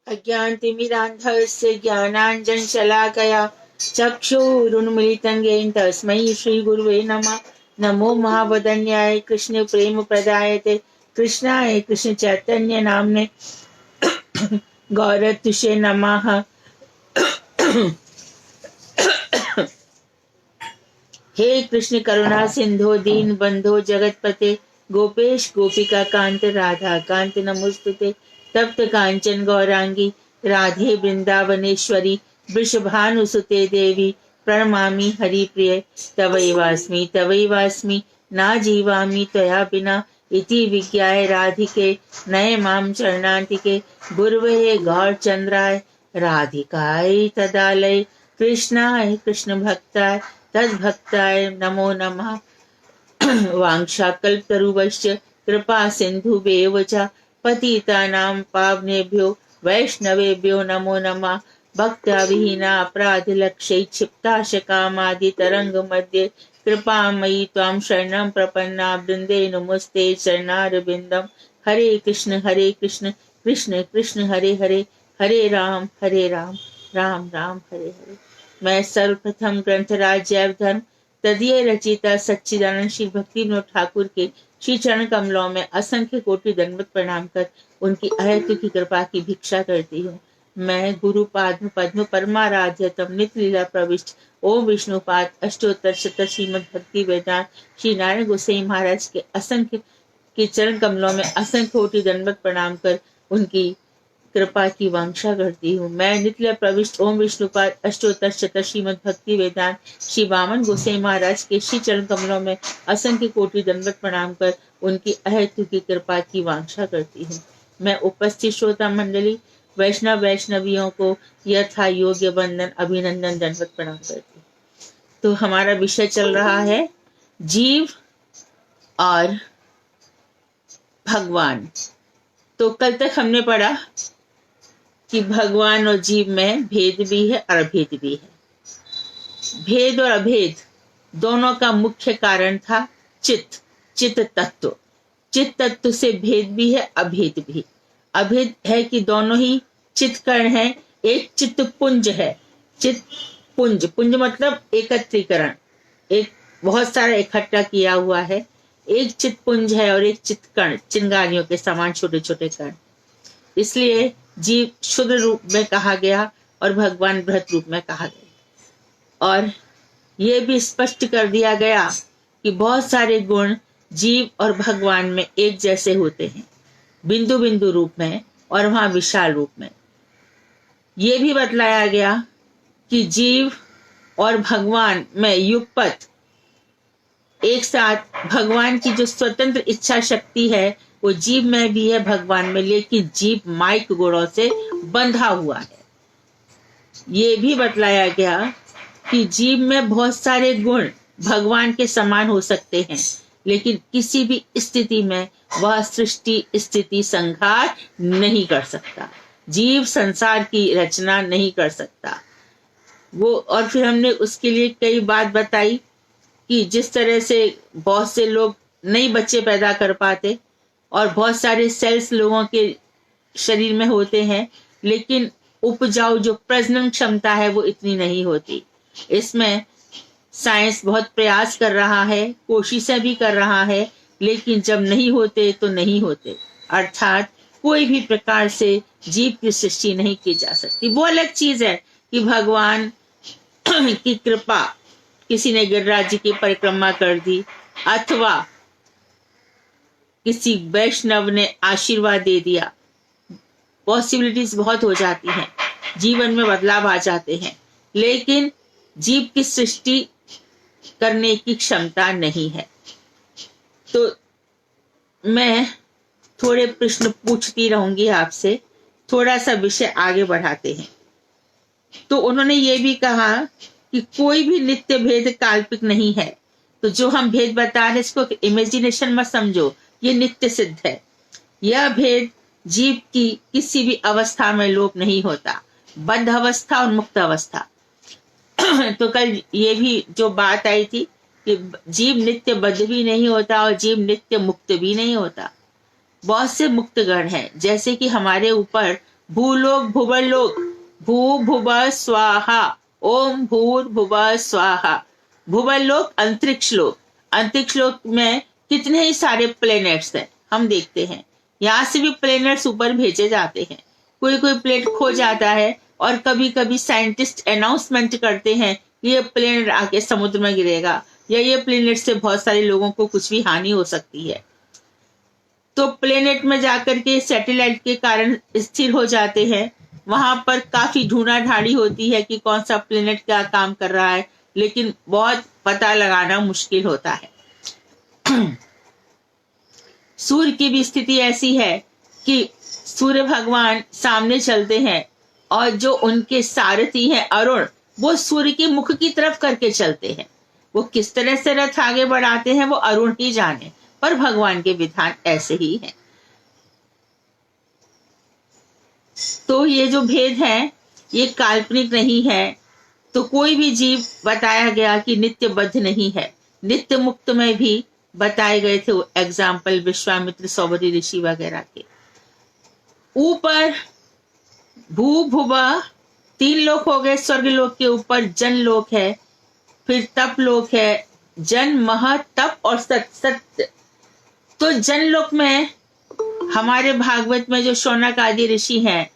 अज्ञानतिमिरान्धस्य ज्ञानाञ्जनशलाकया चक्षुरुन्मीलितं येन तस्मै श्रीगुरुवे नमः। नमो महावदन्याय कृष्ण प्रेम प्रदायते कृष्णाय कृष्ण चैतन्य नामने गौरतुषे नमः। हे कृष्ण करुणा सिंधु दीन बंधो जगतपते गोपेश गोपिका कांत राधा कांत नमोस्तुते। तप्त कांचन गौरांगी राधे वृंदावनेश्वरी वृषभानुसुते देवी प्रणमामि हरिप्रिय। तवैवास्मि ना जीवामि त्वया बिना इति विज्ञाय राधिके नये मां चरणान्तिके। गुरवे गौरचंद्राय राधिकाय तदालय कृष्णाय कृष्ण भक्ताय तद्भक्ताय नमो नमः। वाञ्छाकल्पतरुश्च कृपा सिन्धुभ्येव च पतितानां पावनेभ्यो वैष्णवेभ्यो नमो नमः। भक्त्या विहीना अपराधलक्षैक्षिप्ताशकामादितरङ्गमध्ये कृपामयि त्वां शरणं प्रपन्ना वृन्दे नमस्ते चरणारविन्दं। हरे कृष्ण कृष्ण कृष्ण हरे हरे हरे राम राम राम हरे हरे। मैं सर्वप्रथम ग्रंथराज जयवधन तदीय रचिता सच्चिदानंद श्री भक्ति विनोद ठाकुर के श्री चरण कमलों में असंख्य कोटि दंडवत प्रणाम कर उनकी अहेतु की कृपा की भिक्षा करती हूँ। मैं गुरु पाद्म पद्म परमाराध्य तम नित्य लीला प्रविष्ट ओम विष्णुपाद अष्टोत्तर शत श्रीमद भक्ति वेदांत श्री नारायण गोसाई महाराज के असंख्य के चरण कमलों में असंख्य कोटि दंडवत प्रणाम कर उनकी कृपा की वांछा करती हूँ। मैं नित्य प्रविष्ट ओम विष्णुपाद अष्टोत्तर शत श्रीमद भक्ति वेदांत श्री वामन गोसाई महाराज के श्री चरण कमलों में असंख्य कोटि दंडवत प्रणाम कर उनकी अहेतु की कृपा की वांछा करती हूँ। मैं उपस्थित श्रोता मंडली वैष्णवियों को यथा योग्य वंदन अभिनंदन दंडवत प्रणाम करती हूँ। तो हमारा विषय चल रहा है जीव और भगवान। तो कल तक हमने पढ़ा कि भगवान और जीव में भेद भी है और अभेद भी है। भेद और अभेद दोनों का मुख्य कारण था चित्त तत्व। चित्त तत्व से भेद भी है अभेद भी। अभेद है कि दोनों ही चित्त कण है। एक चित्त पुंज है। चित्त पुंज मतलब एकत्रीकरण, एक बहुत सारा इकट्ठा किया हुआ है। एक चित्त पुंज है और एक चित्त कण, चिंगारियों के समान छोटे छोटे कण। इसलिए जीव शुद्ध रूप में कहा गया और भगवान बृहत रूप में कहा गया। और ये भी स्पष्ट कर दिया गया कि बहुत सारे गुण जीव और भगवान में एक जैसे होते हैं, बिंदु बिंदु रूप में और वहां विशाल रूप में। ये भी बतलाया गया कि जीव और भगवान में युगपत एक साथ भगवान की जो स्वतंत्र इच्छा शक्ति है वो जीव में भी है भगवान में, लेकिन जीव माइक गुणों से बंधा हुआ है। ये भी बतलाया गया कि जीव में बहुत सारे गुण भगवान के समान हो सकते हैं, लेकिन किसी भी स्थिति में वह सृष्टि स्थिति संहार नहीं कर सकता। जीव संसार की रचना नहीं कर सकता वो। और फिर हमने उसके लिए कई बात बताई कि जिस तरह से बहुत से लोग नए बच्चे पैदा कर पाते और बहुत सारे सेल्स लोगों के शरीर में होते हैं, लेकिन उपजाऊ जो प्रजनन क्षमता है वो इतनी नहीं होती। इसमें साइंस बहुत प्रयास कर रहा है, कोशिशें भी कर रहा है, लेकिन जब नहीं होते तो नहीं होते। अर्थात कोई भी प्रकार से जीव की सृष्टि नहीं की जा सकती। वो अलग चीज है कि भगवान की कृपा, किसी ने गिरिराज जी की परिक्रमा कर दी अथवा किसी वैष्णव ने आशीर्वाद दे दिया, पॉसिबिलिटीज बहुत हो जाती हैं, जीवन में बदलाव आ जाते हैं, लेकिन जीव की सृष्टि करने की क्षमता नहीं है। तो मैं थोड़े प्रश्न पूछती रहूंगी आपसे, थोड़ा सा विषय आगे बढ़ाते हैं। तो उन्होंने ये भी कहा कि कोई भी नित्य भेद काल्पनिक नहीं है। तो जो हम भेद बता रहे इसको इमेजिनेशन मत समझो, ये नित्य सिद्ध है। यह भेद जीव की किसी भी अवस्था में लोप नहीं होता, बद्ध अवस्था और मुक्त अवस्था। तो कल ये भी जो बात आई थी कि जीव नित्य बद्ध भी नहीं होता और जीव नित्य मुक्त भी नहीं होता। बहुत से मुक्त गण हैं, जैसे कि हमारे ऊपर भूलोक भुवलोक, भू भुव स्वाहा, ओम भूर्भुव स्वाहा। भुवलोक अंतरिक्ष लोक, अंतरिक्ष लोक में कितने ही सारे प्लेनेट्स हैं, हम देखते हैं। यहाँ से भी प्लेनेट्स ऊपर भेजे जाते हैं। कोई कोई प्लेनेट खो जाता है और कभी कभी साइंटिस्ट अनाउंसमेंट करते हैं ये प्लेनेट आके समुद्र में गिरेगा, या ये प्लेनेट से बहुत सारे लोगों को कुछ भी हानि हो सकती है। तो प्लेनेट में जाकर के सैटेलाइट के कारण स्थिर हो जाते हैं। वहां पर काफी ढूंढा ढाड़ी होती है कि कौन सा प्लेनेट क्या काम कर रहा है, लेकिन बहुत पता लगाना मुश्किल होता है। सूर्य की भी स्थिति ऐसी है कि सूर्य भगवान सामने चलते हैं और जो उनके सारथी हैं अरुण, वो सूर्य के मुख की तरफ करके चलते हैं। वो किस तरह से रथ आगे बढ़ाते हैं वो अरुण ही जाने, पर भगवान के विधान ऐसे ही हैं। तो ये जो भेद है ये काल्पनिक नहीं है। तो कोई भी जीव बताया गया कि नित्यबद्ध नहीं है। नित्य मुक्त में भी बताए गए थे एग्जाम्पल विश्वामित्र, सौबरी ऋषि वगैरह के। ऊपर भू भुव 3 लोक हो गए। स्वर्ग लोक के ऊपर जन लोक है, फिर तप लोक है, जन मह तप और सत्य। तो जन लोक में हमारे भागवत में जो शौनक आदि ऋषि हैं,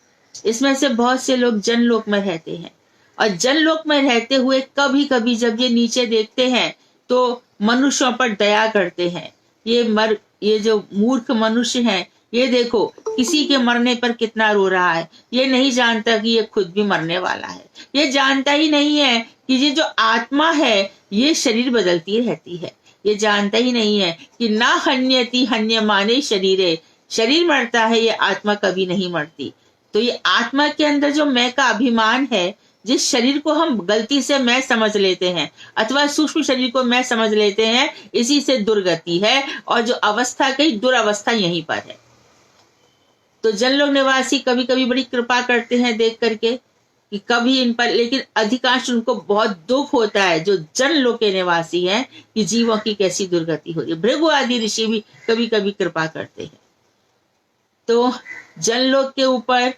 इसमें से बहुत से लोग जन लोक में रहते हैं। और जन लोक में रहते हुए कभी कभी जब ये नीचे देखते हैं तो मनुष्यों पर दया करते हैं। ये जो मूर्ख मनुष्य हैं, ये देखो किसी के मरने पर कितना रो रहा है। ये नहीं जानता कि ये खुद भी मरने वाला है। ये जानता ही नहीं है कि ये जो आत्मा है ये शरीर बदलती रहती है। ये जानता ही नहीं है कि ना हन्यति हन्यमाने शरीरे, शरीर मरता है, ये आत्मा कभी नहीं मरती। तो ये आत्मा के अंदर जो मैं का अभिमान है, जिस शरीर को हम गलती से मैं समझ लेते हैं अथवा सूक्ष्म शरीर को मैं समझ लेते हैं, इसी से दुर्गति है। और जो अवस्था कही दुरावस्था यहीं पर है। तो जनलोक निवासी कभी कभी बड़ी कृपा करते हैं देख करके कि कभी इन पर, लेकिन अधिकांश उनको बहुत दुख होता है जो जनलोक के निवासी हैं कि जीवों की कैसी दुर्गति हो रही है। भृगु आदि ऋषि भी कभी कभी कृपा करते हैं। तो जनलोक के ऊपर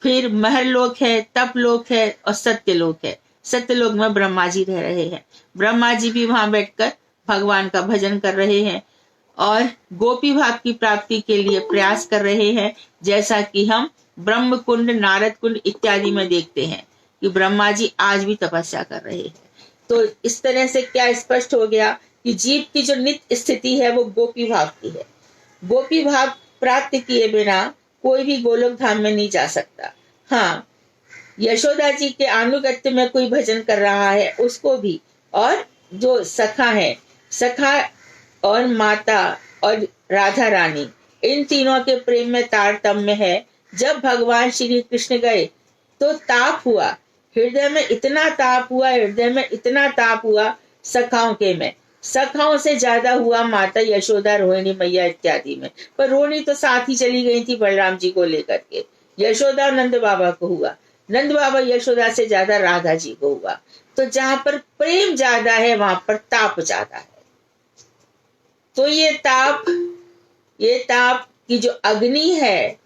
फिर महरलोक है, तप लोक है और सत्यलोक है। सत्यलोक में ब्रह्मा जी रह रहे हैं। ब्रह्मा जी भी वहां बैठकर भगवान का भजन कर रहे हैं और गोपी भाव की प्राप्ति के लिए प्रयास कर रहे हैं, जैसा कि हम ब्रह्म कुंड, नारद कुंड इत्यादि में देखते हैं कि ब्रह्मा जी आज भी तपस्या कर रहे हैं। तो इस तरह से क्या स्पष्ट हो गया कि जीव की जो नित्य स्थिति है वो गोपी भाव की है। गोपी भाव प्राप्त किए बिना कोई भी गोलोक धाम में नहीं जा सकता। हाँ, यशोदा जी के अनुगत्य में कोई भजन कर रहा है उसको भी, और जो सखा है, सखा और माता और राधा रानी, इन तीनों के प्रेम में तारतम्य है। जब भगवान श्री कृष्ण गए तो ताप हुआ, हृदय में इतना ताप हुआ, हृदय में इतना ताप हुआ सखाओं के में, सखाओं से ज्यादा हुआ माता यशोदा, रोहिणी मैया इत्यादि में। पर रोहिणी तो साथ ही चली गई थी बलराम जी को लेकर के। यशोदा नंद बाबा को हुआ, नंद बाबा यशोदा से ज्यादा राधा जी को हुआ। तो जहां पर प्रेम ज्यादा है वहां पर ताप ज्यादा है। तो ये ताप की जो अग्नि है,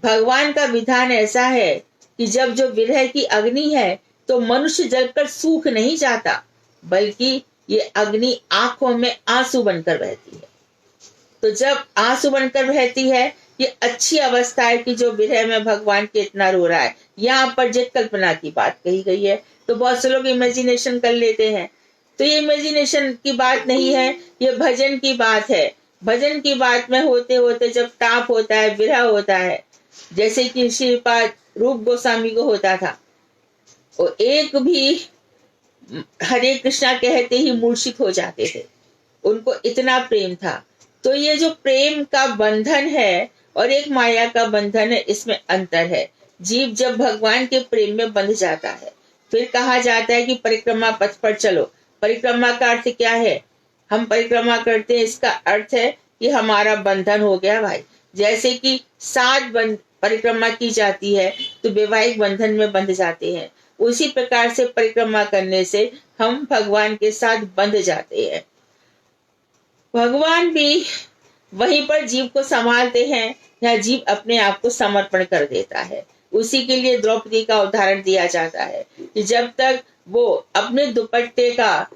भगवान का विधान ऐसा है कि जब जो विरह की अग्नि है तो मनुष्य जलकर सूख नहीं जाता, बल्कि ये अग्नि आंखों में आंसू बनकर बहती है। तो जब आंसू बनकर बहती है, ये अच्छी अवस्था है कि जो विरह में भगवान के इतना रो रहा है। यहाँ पर जो कल्पना की बात कही गई है, तो बहुत से लोग इमेजिनेशन कर लेते हैं। तो ये इमेजिनेशन की बात नहीं है, ये भजन की बात है। भजन की बात में होते होते जब ताप होता है, विरह होता है, जैसे कि श्रीपाद रूप गोस्वामी को होता था, और एक भी हरे कृष्णा कहते ही मूर्छित हो जाते थे, उनको इतना प्रेम था। तो ये जो प्रेम का बंधन है और एक माया का बंधन है, इसमें अंतर है। जीव जब भगवान के प्रेम में बंध जाता है, फिर कहा जाता है कि परिक्रमा पथ पर चलो। परिक्रमा का अर्थ क्या है? हम परिक्रमा करते हैं, इसका अर्थ है कि हमारा बंधन हो गया भाई। जैसे कि 7 परिक्रमा की जाती है तो वैवाहिक बंधन में बंध जाते हैं, उसी प्रकार से परिक्रमा करने से हम भगवान के साथ बंध जाते हैं। भगवान भी वहीं पर जीव को संभालते हैं या जीव अपने आप को समर्पण कर देता है। उसी के लिए द्रौपदी का उदाहरण दिया जाता है कि जब तक वो अपने दुपट्टे का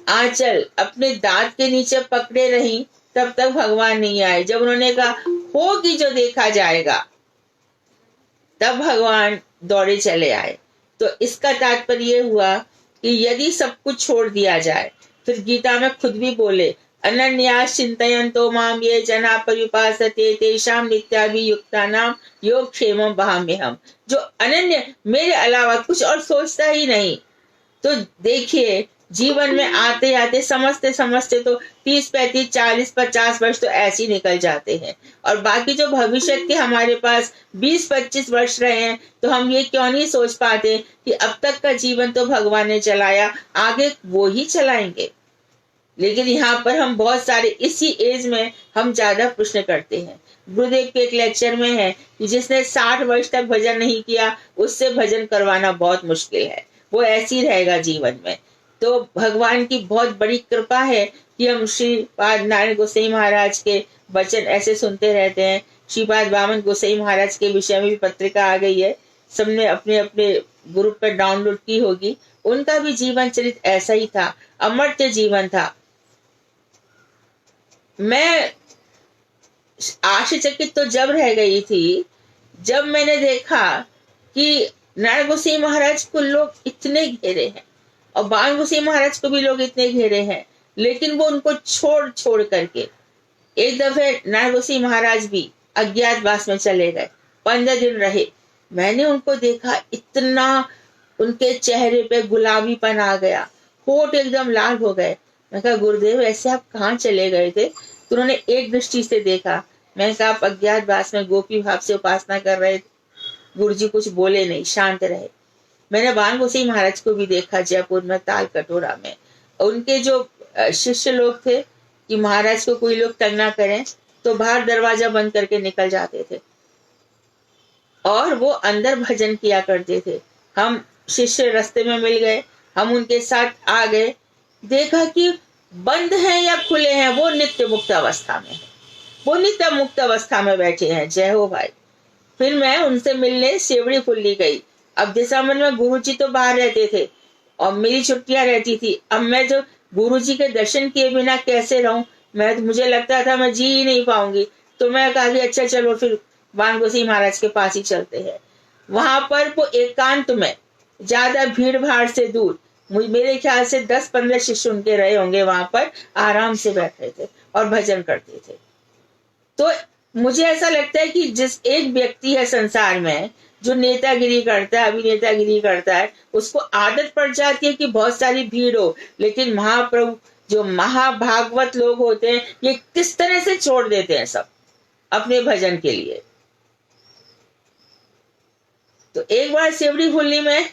आंचल अपने दांत के नीचे पकड़े रही तब तक भगवान नहीं आए। जब उन्होंने कहा होगी जो देखा जाएगा, तब भगवान दौड़े चले आए। तो इसका तात्पर्य हुआ कि यदि सब कुछ छोड़ दिया जाए, फिर गीता में खुद भी बोले अनन्यास चिंतयन्तो माम ये जना पर्युपासते तेषां नित्याभियुक्तानां योगक्षेमं वहाम्यहम्। जो अनन्य मेरे अलावा कुछ और सोचता ही नहीं। तो देखिए जीवन में आते आते समझते समझते तो 30, 35, 40, 50 वर्ष तो ऐसे ही निकल जाते हैं, और बाकी जो भविष्य के हमारे पास 20, 25 वर्ष रहे हैं, तो हम ये क्यों नहीं सोच पाते कि अब तक का जीवन तो भगवान ने चलाया, आगे वो ही चलाएंगे। लेकिन यहाँ पर हम बहुत सारे इसी एज में हम ज्यादा प्रश्न करते हैं। गुरुदेव के एक लेक्चर में है कि जिसने 60 वर्ष तक भजन नहीं किया उससे भजन करवाना बहुत मुश्किल है, वो ऐसे ही रहेगा जीवन में। तो भगवान की बहुत बड़ी कृपा है कि हम श्रीपाद नारायण गोसाई महाराज के वचन ऐसे सुनते रहते हैं। श्रीपाद वामन गोसाई महाराज के विषय में भी पत्रिका आ गई है, सबने अपने अपने ग्रुप पर डाउनलोड की होगी। उनका भी जीवन चरित्र ऐसा ही था, अमर्त्य जीवन था। मैं आश्चर्यचकित तो जब रह गई थी जब मैंने देखा कि नारायण गोसाई महाराज को लोग इतने घेरे हैं और बाण गोसाई महाराज को भी लोग इतने घेरे हैं, लेकिन वो उनको छोड़ छोड़ करके एक दफे नारायण गोसाई महाराज भी अज्ञातवास में चले गए, 15 दिन रहे। मैंने उनको देखा, इतना उनके चेहरे पे गुलाबीपन आ गया, होठ एकदम लाल हो गए। मैं कहा गुरुदेव ऐसे आप कहाँ चले गए थे? तो उन्होंने एक दृष्टि से देखा। मैंने कहा आप अज्ञातवास में गोपी भाव से उपासना कर रहे थे। गुरुजी कुछ बोले नहीं, शांत रहे। मैंने बाण गोसाई महाराज को भी देखा जयपुर में ताल कटोरा में। उनके जो शिष्य लोग थे कि महाराज को कोई लोग तंग ना करें तो बाहर दरवाजा बंद करके निकल जाते थे और वो अंदर भजन किया करते थे। हम शिष्य रास्ते में मिल गए, हम उनके साथ आ गए, देखा कि बंद हैं या खुले हैं, वो नित्य मुक्त अवस्था में है, वो नित्य मुक्त अवस्था में बैठे हैं। जय हो भाई। फिर मैं उनसे मिलने सेवड़ी फुल्ली गई। अब दिसंबर में गुरुजी तो बाहर रहते थे और मेरी छुट्टियां रहती थी। अब मैं जो गुरुजी के दर्शन किए बिना कैसे रहूं, मुझे लगता था मैं जी ही नहीं पाऊंगी। तो मैं कहा कि अच्छा चलो फिर बाण गोसाई महाराज के पास ही चलते हैं। वहां पर वो एकांत में ज्यादा भीड़ भाड़ से दूर, मेरे ख्याल से 10-15 शिष्य उनके रहे होंगे, वहां पर आराम से बैठे थे और भजन करते थे। तो मुझे ऐसा लगता है कि जिस एक व्यक्ति है संसार में जो नेतागिरी करता है, अभिनेतागिरी करता है, उसको आदत पड़ जाती है कि बहुत सारी भीड़ हो, लेकिन महाप्रभु जो महाभागवत लोग होते हैं ये किस तरह से छोड़ देते हैं सब अपने भजन के लिए। तो एक बार सेवड़ी फुल्ली में,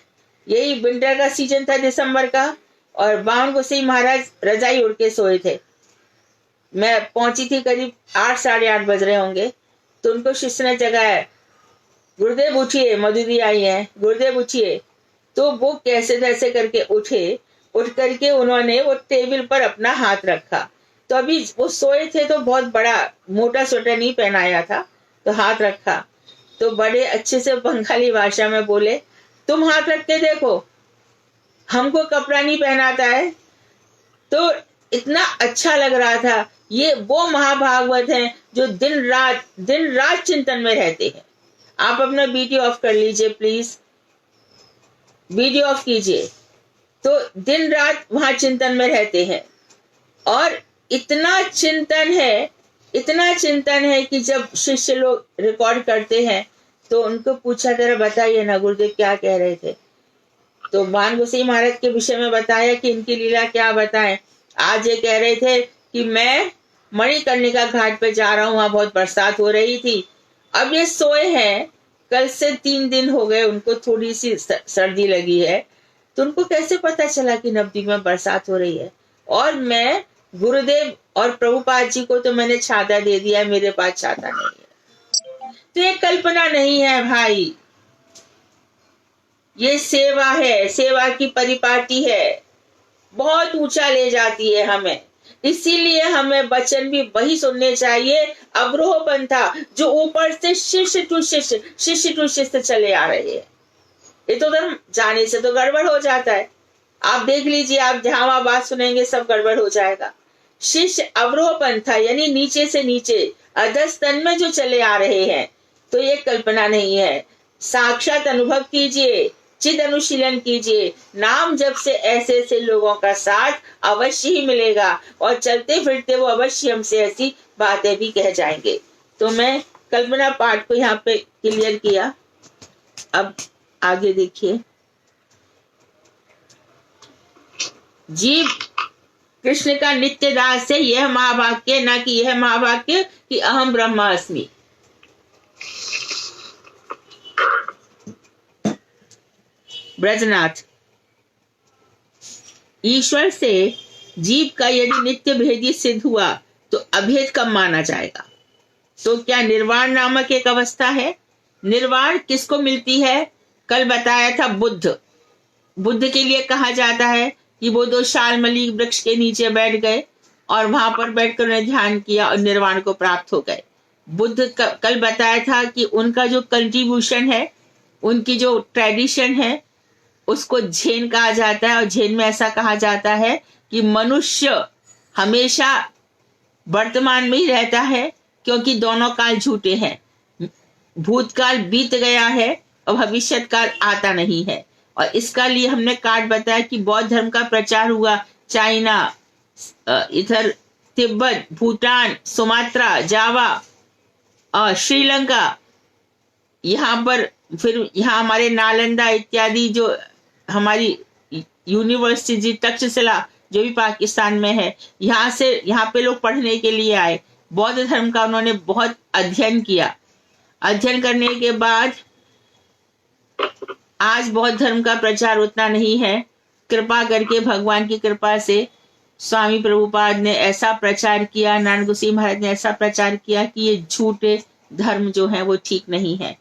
यही विंटर का सीजन था दिसंबर का, और बाण गोसाई महाराज रजाई उड़ के सोए थे। मैं पहुंची थी करीब 8, 8:30 बज रहे होंगे। तो उनको शिष्य ने जगाया, गुरुदेव उठिए, मधुदी आई है, गुरुदेव उठिए। तो वो कैसे तैसे करके उठे, उठ करके उन्होंने वो टेबल पर अपना हाथ रखा। तो अभी वो सोए थे तो बहुत बड़ा मोटा स्वेटर नहीं पहनाया था, तो हाथ रखा। तो बड़े अच्छे से बंगाली भाषा में बोले, तुम हाथ रख के देखो, हमको कपड़ा नहीं पहनाता है। तो इतना अच्छा लग रहा था। ये वो महाभागवत हैं जो दिन रात चिंतन में रहते हैं। आप अपना वीडियो ऑफ कर लीजिए प्लीज, वीडियो ऑफ कीजिए। तो दिन रात वहां चिंतन में रहते हैं और इतना चिंतन है कि जब शिष्य लोग रिकॉर्ड करते हैं तो उनको पूछा, जरा बताइए ना गुरुदेव क्या कह रहे थे। तो बाण गोसाई महाराज के विषय में बताया कि इनकी लीला क्या बताएं। आज ये कह रहे थे कि मैं मणिकर्णिका घाट पे जा रहा हूँ, वहां बहुत बरसात हो रही थी। अब ये सोए हैं, कल से 3 दिन हो गए, उनको थोड़ी सी सर्दी लगी है। तो उनको कैसे पता चला कि नवद्वीप में बरसात हो रही है? और मैं गुरुदेव और प्रभुपाद जी को तो मैंने छाता दे दिया, मेरे पास छाता नहीं है। तो ये कल्पना नहीं है भाई, ये सेवा है, सेवा की परिपाटी है, बहुत ऊंचा ले जाती है हमें। इसीलिए हमें वचन भी वही सुनने चाहिए, अवरोह पंथा, जो ऊपर से शिष्य टू शिष्य, शिष्य टू शिष्य चले आ रहे हैं। ये तो धर्म जाने से तो गड़बड़ हो जाता है। आप देख लीजिए, आप जहां वहां बात सुनेंगे सब गड़बड़ हो जाएगा। शिष्य अवरोह पंथा यानी नीचे से नीचे अधस्तन में जो चले आ रहे हैं, तो ये कल्पना नहीं है। साक्षात अनुभव कीजिए, चिद अनुशीलन कीजिए, नाम जब से ऐसे ऐसे लोगों का साथ अवश्य ही मिलेगा और चलते फिरते वो अवश्य हमसे ऐसी बातें भी कह जाएंगे। तो मैं कल्पना पाठ को यहाँ पे क्लियर किया। अब आगे देखिए, जीव कृष्ण का नित्य दास है, यह महावाक्य, ना कि यह महावाक्य कि अहम ब्रह्मास्मि। ब्रजनाथ, ईश्वर से जीव का यदि नित्य भेदी सिद्ध हुआ तो अभेद कब माना जाएगा? तो क्या निर्वाण नामक एक अवस्था है? निर्वाण किसको मिलती है? कल बताया था, बुद्ध के लिए कहा जाता है कि वो 2 शालमली वृक्ष के नीचे बैठ गए और वहां पर बैठकर उन्हें ध्यान किया और निर्वाण को प्राप्त हो गए। बुद्ध कल बताया था कि उनका जो कंट्रीब्यूशन है, उनकी जो ट्रेडिशन है, उसको झेन कहा जाता है। और झेन में ऐसा कहा जाता है कि मनुष्य हमेशा वर्तमान में ही रहता है, क्योंकि दोनों काल झूठे हैं। भूतकाल बीत गया है और भविष्य काल आता नहीं है। और इसका लिए हमने कार्ड बताया कि बौद्ध धर्म का प्रचार हुआ चाइना, इधर तिब्बत, भूटान, सुमात्रा, जावा और श्रीलंका, यहाँ पर फिर यहाँ हमारे नालंदा इत्यादि जो हमारी यूनिवर्सिटी, तक्षशिला जो भी पाकिस्तान में है, यहाँ से यहाँ पे लोग पढ़ने के लिए आए। बौद्ध धर्म का उन्होंने बहुत अध्ययन किया। अध्ययन करने के बाद आज बौद्ध धर्म का प्रचार उतना नहीं है। कृपा करके, भगवान की कृपा से स्वामी प्रभुपाद ने ऐसा प्रचार किया, नानक गुस्सी महाराज ने ऐसा प्रचार किया कि ये झूठे धर्म जो है वो ठीक नहीं है।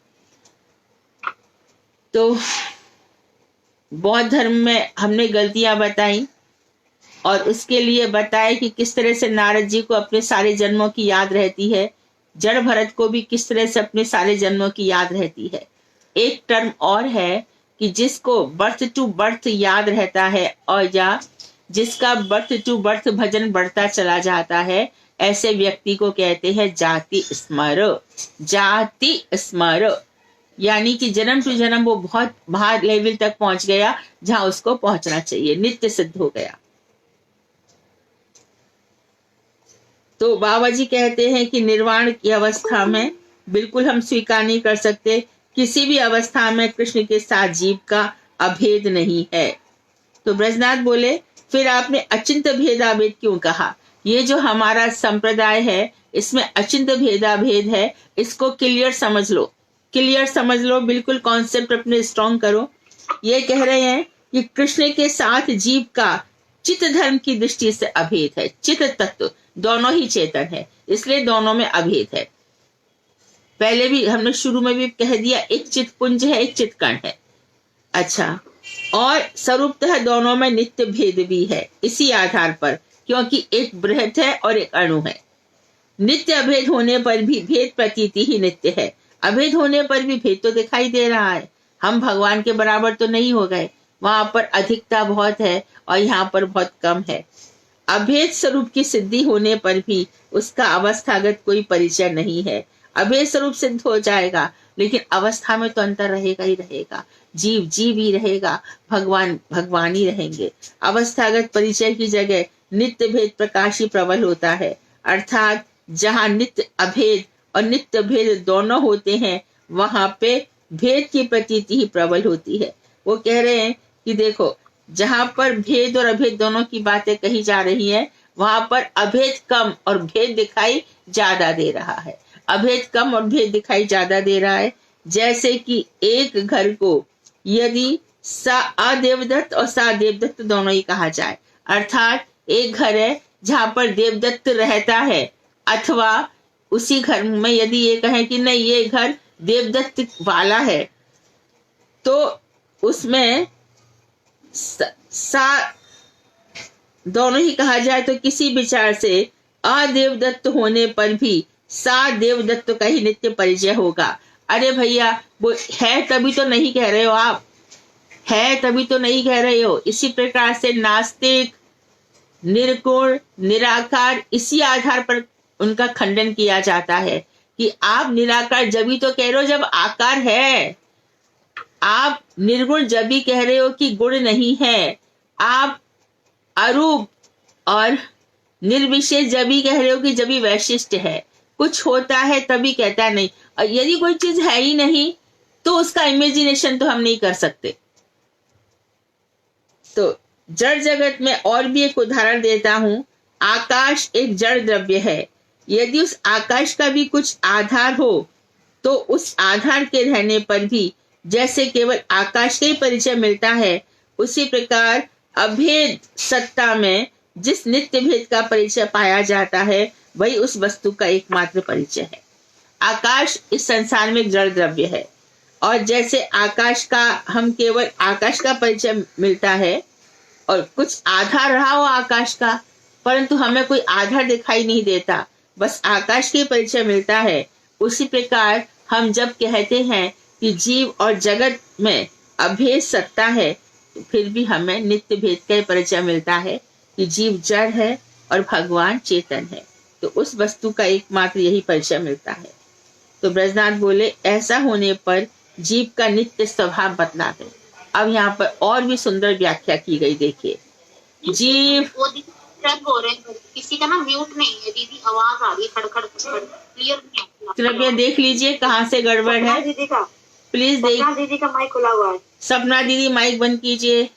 तो बौद्ध धर्म में हमने गलतियां बताई और उसके लिए बताया कि किस तरह से नारद जी को अपने सारे जन्मों की याद रहती है, जड़ भरत को भी किस तरह से अपने सारे जन्मों की याद रहती है। एक टर्म और है कि जिसको बर्थ टू बर्थ याद रहता है और या जिसका बर्थ टू बर्थ भजन बढ़ता चला जाता है, ऐसे व्यक्ति को कहते हैं जाति स्मर। जाति स्मर यानी कि जन्म टू जन्म वो बहुत बाहर लेवल तक पहुंच गया जहां उसको पहुंचना चाहिए, नित्य सिद्ध हो गया। तो बाबा जी कहते हैं कि निर्वाण की अवस्था में बिल्कुल हम स्वीकार नहीं कर सकते, किसी भी अवस्था में कृष्ण के साथ जीव का अभेद नहीं है। तो ब्रजनाथ बोले, फिर आपने अचिंत भेदाभेद क्यों कहा? ये जो हमारा संप्रदाय है इसमें अचिंत भेदाभेद है, इसको क्लियर समझ लो, क्लियर समझ लो, बिल्कुल कॉन्सेप्ट अपने स्ट्रॉन्ग करो। ये कह रहे हैं कि कृष्ण के साथ जीव का चित्त धर्म की दृष्टि से अभेद है। चित्त तत्व दोनों ही चेतन है, इसलिए दोनों में अभेद है। पहले भी हमने शुरू में भी कह दिया, एक चित्त पुंज है, एक चित्त कण है। अच्छा, और स्वरूपतः दोनों में नित्य भेद भी है इसी आधार पर, क्योंकि एक बृहत है और एक अणु है। नित्य अभेद होने पर भी भेद प्रतीति ही नित्य है। अभेद होने पर भी भेद तो दिखाई दे रहा है। हम भगवान के बराबर तो नहीं हो गए, वहां पर अधिकता बहुत है और यहाँ पर बहुत कम है। अभेद स्वरूप की सिद्धि होने पर भी उसका अवस्थागत कोई परिचय नहीं है। अभेद स्वरूप सिद्ध हो जाएगा, लेकिन अवस्था में तो अंतर रहेगा ही रहेगा। जीव जीव ही रहेगा, भगवान भगवान ही रहेंगे। अवस्थागत परिचय की जगह नित्य भेद प्रकाश ही प्रबल होता है, अर्थात जहाँ नित्य अभेद और नित्य भेद दोनों होते हैं वहां पे भेद की प्रतीति ही प्रबल होती है। वो कह रहे हैं कि देखो, जहां पर भेद और अभेद दोनों की बातें कही जा रही है, वहां पर अभेद कम और भेद दिखाई ज्यादा दे रहा है। अभेद कम और भेद दिखाई ज्यादा दे रहा है। जैसे कि एक घर को यदि अदेवदत्त और सा देवदत्त दोनों ही कहा जाए, अर्थात एक घर है जहां पर देवदत्त रहता है, अथवा उसी घर में यदि ये कहें कि नहीं ये घर देवदत्त वाला है, तो उसमें सा दोनों ही कहा जाए तो किसी विचार से अदेवदत्त होने पर भी सा देवदत्त का ही नित्य परिचय होगा। अरे भैया, वो है तभी तो नहीं कह रहे हो आप, है तभी तो नहीं कह रहे हो। इसी प्रकार से नास्तिक, निर्गुण, निराकार, इसी आधार पर उनका खंडन किया जाता है कि आप निराकार जभी तो कह रहे हो जब आकार है, आप निर्गुण जभी कह रहे हो कि गुण नहीं है, आप अरूप और निर्विशेष जभी कह रहे हो कि जभी वैशिष्ट है। कुछ होता है तभी कहता है नहीं, और यदि कोई चीज है ही नहीं तो उसका इमेजिनेशन तो हम नहीं कर सकते। तो जड़ जगत में और भी एक उदाहरण देता हूं। आकाश एक जड़ द्रव्य है। यदि उस आकाश का भी कुछ आधार हो तो उस आधार के रहने पर भी जैसे केवल आकाश का ही परिचय मिलता है, उसी प्रकार अभेद सत्ता में जिस नित्य भेद का परिचय पाया जाता है वही उस वस्तु का एकमात्र परिचय है। आकाश इस संसार में एक जड़ द्रव्य है, और जैसे आकाश का हम केवल आकाश का परिचय मिलता है और कुछ आधार रहा हो आकाश का, परंतु हमें कोई आधार दिखाई नहीं देता, बस आकाश के परिचय मिलता है। उसी प्रकार हम जब कहते हैं कि जीव और जगत में अभेद सत्ता है, तो फिर भी हमें नित्य भेद का परिचय मिलता है कि जीव जड़ है और भगवान चेतन है। तो उस वस्तु का एकमात्र यही परिचय मिलता है। तो ब्रजनाथ बोले ऐसा होने पर जीव का नित्य स्वभाव बदला है। अब यहाँ पर और भी सुंदर व्याख्या की गई, देखिए। जीव हो रहे हैं, किसी का ना म्यूट नहीं है दीदी, आवाज आ रही है खड़खड़ खड़खड़, क्लियर नहीं है। कृपया देख लीजिए कहाँ से गड़बड़ है, दीदी का प्लीज देख। दीदी का माइक खुला हुआ है। सपना दीदी माइक बंद कीजिए।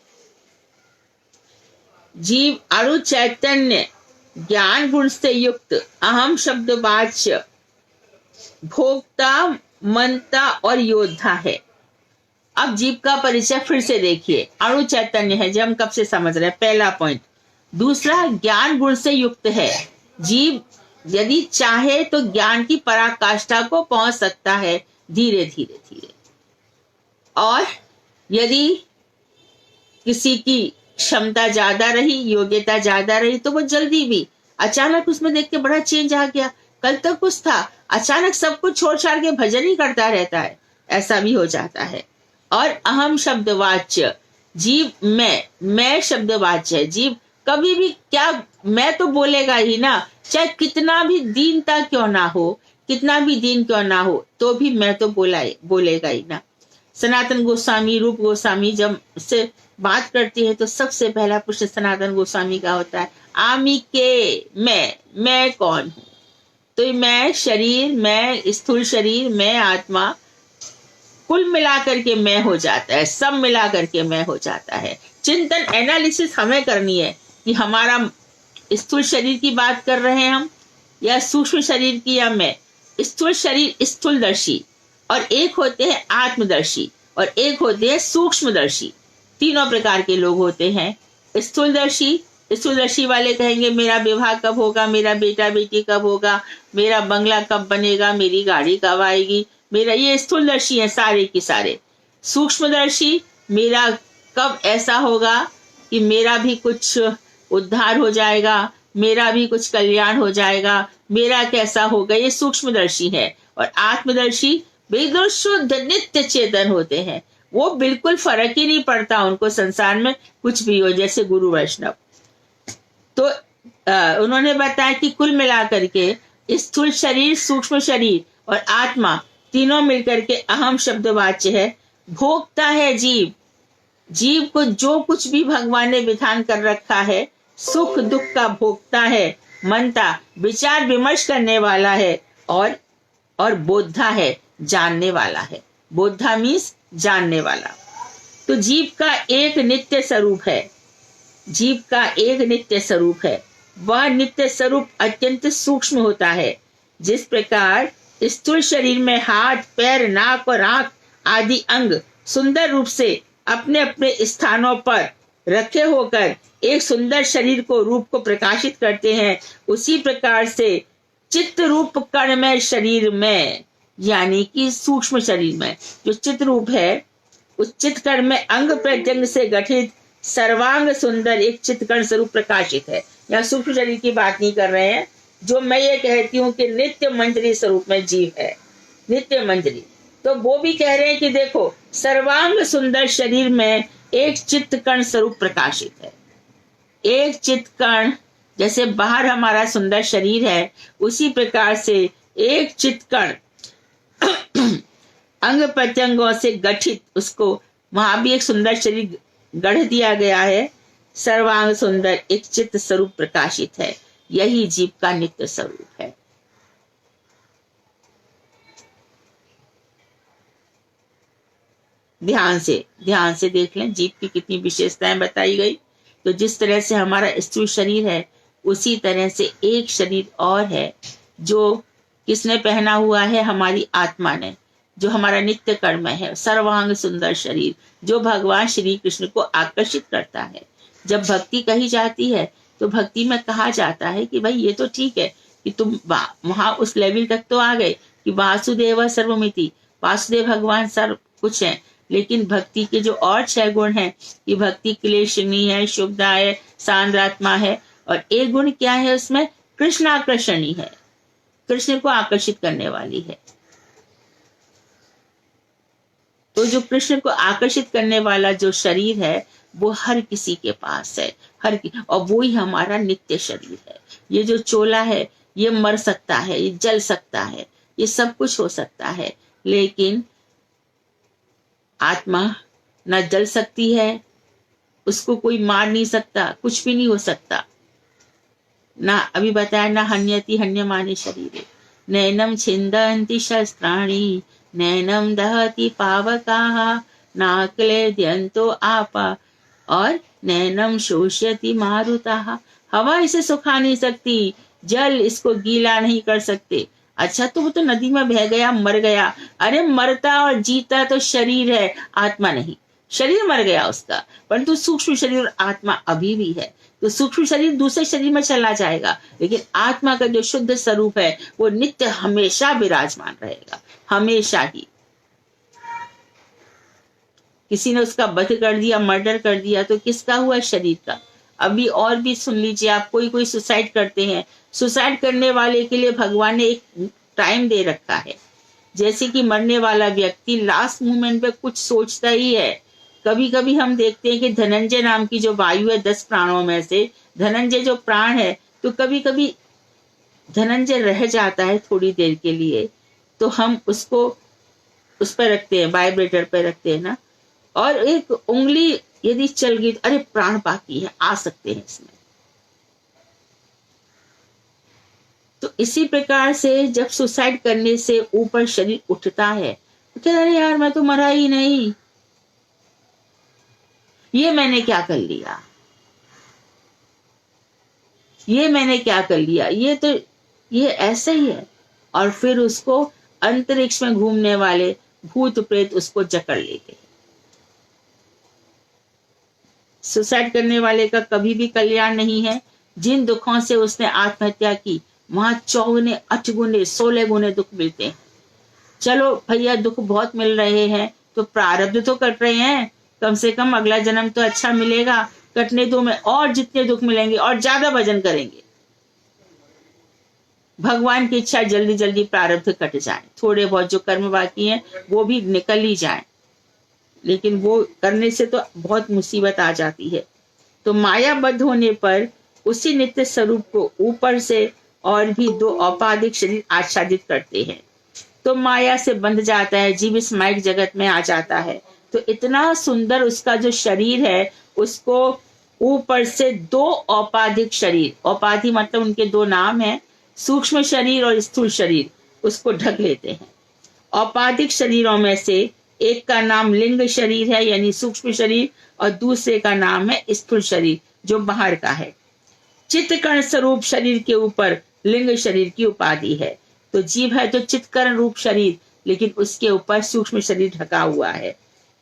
जीव अणु चैतन्य ज्ञान गुण से युक्त अहम शब्द वाच्य भोक्ता, मनता और योद्धा है। अब जीव का परिचय फिर से देखिए। अणु चैतन्य है, जो हम कब से समझ रहे हैं, पहला पॉइंट। दूसरा, ज्ञान गुण से युक्त है। जीव यदि चाहे तो ज्ञान की पराकाष्ठा को पहुंच सकता है धीरे धीरे धीरे, और यदि किसी की क्षमता ज्यादा रही, योग्यता ज्यादा रही, तो वो जल्दी भी, अचानक उसमें देख के बड़ा चेंज आ गया, कल तक कुछ था, अचानक सब कुछ छोड़ छाड़ के भजन ही करता रहता है, ऐसा भी हो जाता है। और अहम शब्द वाच्य, जीव मैं शब्द वाच्य है। जीव कभी भी क्या, मैं तो बोलेगा ही ना, चाहे कितना भी दीनता क्यों ना हो, कितना भी दीन क्यों ना हो, तो भी मैं तो बोलेगा ही ना। सनातन गोस्वामी, रूप गोस्वामी जब से बात करती है तो सबसे पहला प्रश्न सनातन गोस्वामी का होता है, आमी के, मैं कौन हूं? तो मैं शरीर, मैं स्थूल शरीर, मैं आत्मा, कुल मिलाकर के मैं हो जाता है, सब मिलाकर के मैं हो जाता है। चिंतन एनालिसिस हमें करनी है कि हमारा स्थूल शरीर की बात कर रहे हैं हम, या सूक्ष्म शरीर की, या मैं। स्थूल शरीर स्थूलदर्शी, और एक होते हैं आत्मदर्शी, और एक होते हैं सूक्ष्मदर्शी। तीनों प्रकार के लोग होते हैं। स्थूलदर्शी वाले कहेंगे मेरा विवाह कब होगा, मेरा बेटा बेटी कब होगा, मेरा बंगला कब बनेगा, मेरी गाड़ी कब आएगी, मेरा, ये स्थूलदर्शी है सारे की सारे। सूक्ष्मदर्शी, मेरा कब ऐसा होगा कि मेरा भी कुछ उद्धार हो जाएगा, मेरा भी कुछ कल्याण हो जाएगा, मेरा कैसा होगा, ये सूक्ष्मदर्शी है। और आत्मदर्शी बिल्कुल शुद्ध नित्य चेतन होते हैं, वो बिल्कुल फर्क ही नहीं पड़ता उनको संसार में कुछ भी हो, जैसे गुरु वैष्णव। तो उन्होंने बताया कि कुल मिलाकर के स्थूल शरीर, सूक्ष्म शरीर और आत्मा तीनों मिलकर के अहम शब्द वाच्य है। भोगता है जीव को जो कुछ भी भगवान ने विधान कर रखा है, सुख दुख का भोगता है। मनता, विचार विमर्श करने वाला है, और बोधा है, जानने वाला है। बोधा मीन्स जानने वाला। तो जीव का एक नित्य स्वरूप है, जीव का एक नित्य स्वरूप है। वह नित्य स्वरूप अत्यंत सूक्ष्म होता है। जिस प्रकार स्थूल शरीर में हाथ, पैर, नाक और आंख आदि अंग सुंदर रूप से अपने अपने स्थानों पर रखे होकर एक सुंदर शरीर को, रूप को प्रकाशित करते हैं, उसी प्रकार से चित्त रूप कर्णमय शरीर में, यानी कि सूक्ष्म शरीर में जो चित्त रूप है, उस चित्त कर्णमय अंग प्रत्यंग से गठित सर्वांग सुंदर एक चित्तकर्ण स्वरूप प्रकाशित है। यहाँ सूक्ष्म शरीर की बात नहीं कर रहे हैं, जो मैं ये कहती हूँ कि नित्य मंजरी स्वरूप में जीव है, नित्य मंजरी। तो वो भी कह रहे हैं कि देखो सर्वांग सुंदर शरीर में एक चित्तकर्ण स्वरूप प्रकाशित है। एक चित्तकर्ण, जैसे बाहर हमारा सुंदर शरीर है, उसी प्रकार से एक चित्तकर्ण अंग प्रत्यंगों से गठित, उसको वहां भी एक सुंदर शरीर गढ़ दिया गया है। सर्वांग सुंदर एक चित्त स्वरूप प्रकाशित है, यही जीव का नित्य स्वरूप है। ध्यान से देख लें जीव की कितनी विशेषताएं बताई गई। तो जिस तरह से हमारा स्थूल शरीर है, उसी तरह से एक शरीर और है जो किसने पहना हुआ है, हमारी आत्मा ने, जो हमारा नित्य कर्म है। सर्वांग सुंदर शरीर जो भगवान श्री कृष्ण को आकर्षित करता है। जब भक्ति कही जाती है तो भक्ति में कहा जाता है कि भाई ये तो ठीक है कि तुम वहां उस लेवल तक तो आ गए कि वासुदेव सर्वमिति, वासुदेव भगवान सर्व कुछ है, लेकिन भक्ति के जो और 6 गुण हैं कि भक्ति क्लेशनी है, शुभदा है, सांद्रात्मा है, और एक गुण क्या है उसमें, कृष्ण आकर्षणी है, कृष्ण को आकर्षित करने वाली है। तो जो कृष्ण को आकर्षित करने वाला जो शरीर है वो हर किसी के पास है, और वो ही हमारा नित्य शरीर है। ये जो चोला है ये मर सकता है, ये जल सकता है, ये सब कुछ हो सकता है, लेकिन आत्मा न जल सकती है, उसको कोई मार नहीं सकता, कुछ भी नहीं हो सकता ना। अभी बताया ना हन्यति हन्यमाने शरीरे, नैनम छिन्दन्ति शस्त्राणि, नैनम दहति पावकाः, नाक्लेद्यन्तो आपा, और नैनम शोष्यति मारुताः। हवा इसे सुखा नहीं सकती, जल इसको गीला नहीं कर सकते। अच्छा तो वो तो नदी में बह गया, मर गया। अरे मरता और जीता तो शरीर है, आत्मा नहीं। शरीर मर गया उसका, परंतु सूक्ष्म शरीर और आत्मा अभी भी है। तो सूक्ष्म शरीर दूसरे शरीर में चला जाएगा, लेकिन आत्मा का जो शुद्ध स्वरूप है वो नित्य हमेशा विराजमान रहेगा, हमेशा ही। किसी ने उसका वध कर दिया, मर्डर कर दिया, तो किसका हुआ, शरीर का। अभी और भी सुन लीजिए आप, कोई सुसाइड करते हैं, सुसाइड करने वाले के लिए भगवान ने एक टाइम दे रखा है। जैसे कि मरने वाला व्यक्ति लास्ट मोमेंट पे कुछ सोचता ही है। कभी कभी हम देखते हैं कि धनंजय नाम की जो वायु है, 10 प्राणों में से धनंजय जो प्राण है, तो कभी कभी धनंजय रह जाता है थोड़ी देर के लिए, तो हम उसको उस पर रखते हैं, वाइब्रेटर पर रखते हैं ना, और एक उंगली यदि चल गई, अरे प्राण बाकी है, आ सकते हैं इसमें। तो इसी प्रकार से जब सुसाइड करने से ऊपर शरीर उठता है, तो कहता अरे यार मैं तो मरा ही नहीं, ये मैंने क्या कर लिया, ये मैंने क्या कर लिया, ये ऐसा ही है। और फिर उसको अंतरिक्ष में घूमने वाले भूत प्रेत उसको जकड़ लेते हैं। सुसाइड करने वाले का कभी भी कल्याण नहीं है। जिन दुखों से उसने आत्महत्या की, वहां 54 8 गुने 16 गुने दुख मिलते हैं। चलो भैया दुख बहुत मिल रहे हैं, तो प्रारब्ध तो कट रहे हैं, कम से कम अगला जन्म तो अच्छा मिलेगा, कटने दो में और जितने दुख मिलेंगे और ज्यादा भजन करेंगे। भगवान की इच्छा जल्दी जल्दी प्रारब्ध कट जाए, थोड़े बहुत जो कर्म बाकी हैं वो भी निकल ही जाए, लेकिन वो करने से तो बहुत मुसीबत आ जाती है। तो मायाबद्ध होने पर उसी नित्य स्वरूप को ऊपर से और भी 2 औपाधिक शरीर आच्छादित करते हैं, तो माया से बंध जाता है, जीव इस माइक जगत में आ जाता है। तो इतना सुंदर उसका जो शरीर है, उसको ऊपर से 2 औपाधिक शरीर, औपाधि मतलब उनके 2 नाम हैं, सूक्ष्म शरीर और स्थूल शरीर, उसको ढक लेते हैं। औपाधिक शरीरों में से एक का नाम लिंग शरीर है, यानी सूक्ष्म शरीर, और दूसरे का नाम है स्थूल शरीर, जो बाहर का है। चित्तकर्ण स्वरूप शरीर के ऊपर लिंग शरीर की उपाधि है। तो जीव है तो चित्तकर्ण रूप शरीर, लेकिन उसके ऊपर सूक्ष्म शरीर ढका हुआ है।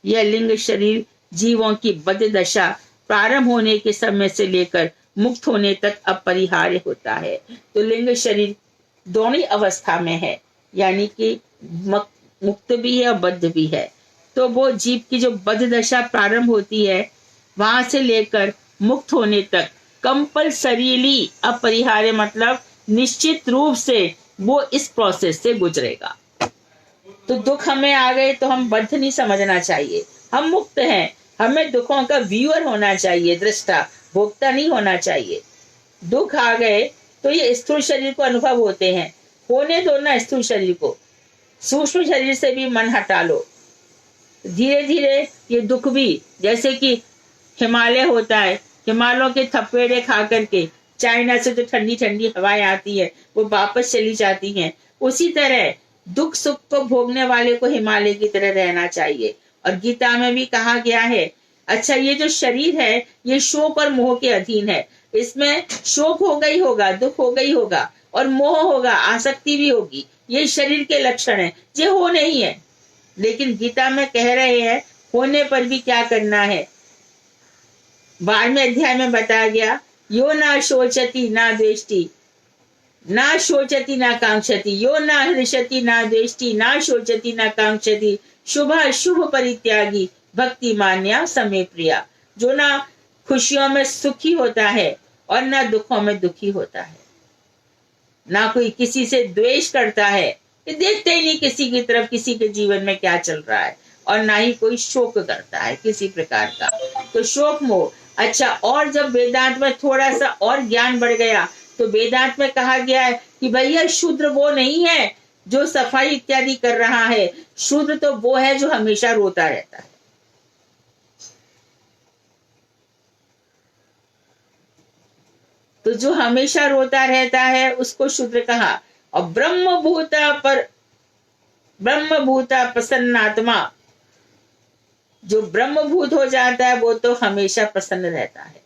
यह लिंग शरीर जीवों की बद्ध दशा प्रारंभ होने के समय से लेकर मुक्त होने तक अपरिहार्य होता है। तो लिंग शरीर दोनों अवस्था में है, यानी कि मुक्त भी है और बद्ध भी है। तो वो जीव की जो बद्ध दशा प्रारंभ होती है, वहां से लेकर मुक्त होने तक कंपल्सरीली, अपरिहार्य मतलब निश्चित रूप से वो इस प्रोसेस से गुजरेगा। तो दुख हमें आ गए तो हम बद्ध नहीं समझना चाहिए, हम मुक्त हैं। हमें दुखों का व्यूअर होना चाहिए, दृष्टा, भोक्ता नहीं होना चाहिए। दुख आ गए तो ये स्थूल शरीर को अनुभव होते हैं, होने दो ना स्थूल शरीर को, सूक्ष्म शरीर से भी मन हटा लो। धीरे धीरे ये दुख भी, जैसे कि हिमालय होता है, हिमालयों के थपेड़े खा करके चाइना से जो ठंडी ठंडी हवाएं आती है वो वापस चली जाती हैं, उसी तरह दुख सुख को भोगने वाले को हिमालय की तरह रहना चाहिए। और गीता में भी कहा गया है, अच्छा ये जो शरीर है ये शोक और मोह के अधीन है, इसमें शोक होगा ही होगा, दुख होगा ही होगा, और मोह होगा, आसक्ति भी होगी। ये शरीर के लक्षण है, ये हो नहीं है। लेकिन गीता में कह रहे हैं होने पर भी क्या करना है। 12वें अध्याय में बताया गया, यो ना शोचति ना द्वेष्टि ना शोचति ना कांक्षति, यो ना हृष्यति ना द्वेष्टि ना शोचति ना कांक्षति, शुभ शुभ परित्यागी भक्ति मान्या समय प्रिया। जो ना खुशियों में सुखी होता है और ना दुखों में दुखी होता है, ना कोई किसी से द्वेष करता है, कि देखते ही नहीं किसी की तरफ किसी के जीवन में क्या चल रहा है, और ना ही कोई शोक करता है किसी प्रकार का। तो शोक मोह, अच्छा, और जब वेदांत में थोड़ा सा और ज्ञान बढ़ गया तो वेदांत में कहा गया है कि भैया शूद्र वो नहीं है जो सफाई इत्यादि कर रहा है, शूद्र तो वो है जो हमेशा रोता रहता है। तो जो हमेशा रोता रहता है उसको शूद्र कहा। और ब्रह्मभूता प्रसन्नात्मा, जो ब्रह्मभूत हो जाता है वो तो हमेशा प्रसन्न रहता है,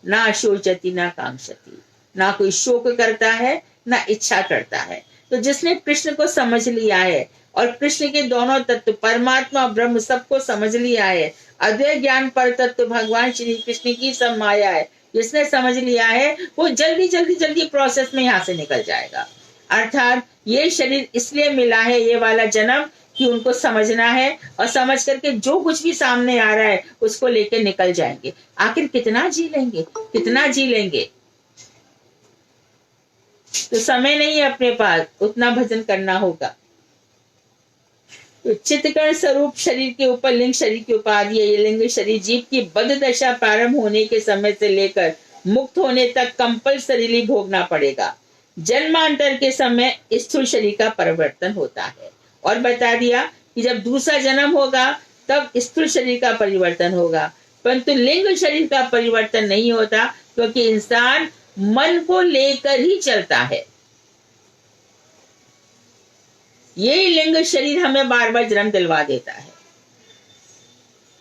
ना शोचति ना कांक्षति, ना कोई शोक करता है ना इच्छा करता है। तो जिसने कृष्ण को समझ लिया है और कृष्ण के दोनों तत्व परमात्मा ब्रह्म सबको समझ लिया है, अद्वैत ज्ञान पर तत्व भगवान श्री कृष्ण की सब माया है, जिसने समझ लिया है वो जल्दी जल्दी जल्दी प्रोसेस में यहाँ से निकल जाएगा। अर्थात ये शरीर इसलिए मिला है, ये वाला जन्म, कि उनको समझना है और समझ करके जो कुछ भी सामने आ रहा है उसको लेके निकल जाएंगे। आखिर कितना जी लेंगे, कितना जी लेंगे, तो समय नहीं है अपने पास, उतना भजन करना होगा। तो चित्तकर्ण स्वरूप शरीर के ऊपर लिंग शरीर की उपाधि है। ये लिंग शरीर जीव की बद्ध दशा प्रारंभ होने के समय से लेकर मुक्त होने तक कंपल्सरीली भोगना पड़ेगा। जन्मांतर के समय स्थूल शरीर का परिवर्तन होता है, और बता दिया कि जब दूसरा जन्म होगा तब स्थूल शरीर का परिवर्तन होगा, परंतु लिंग शरीर का परिवर्तन नहीं होता, क्योंकि इंसान मन को लेकर ही चलता है। यही लिंग शरीर हमें बार बार जन्म दिलवा देता है।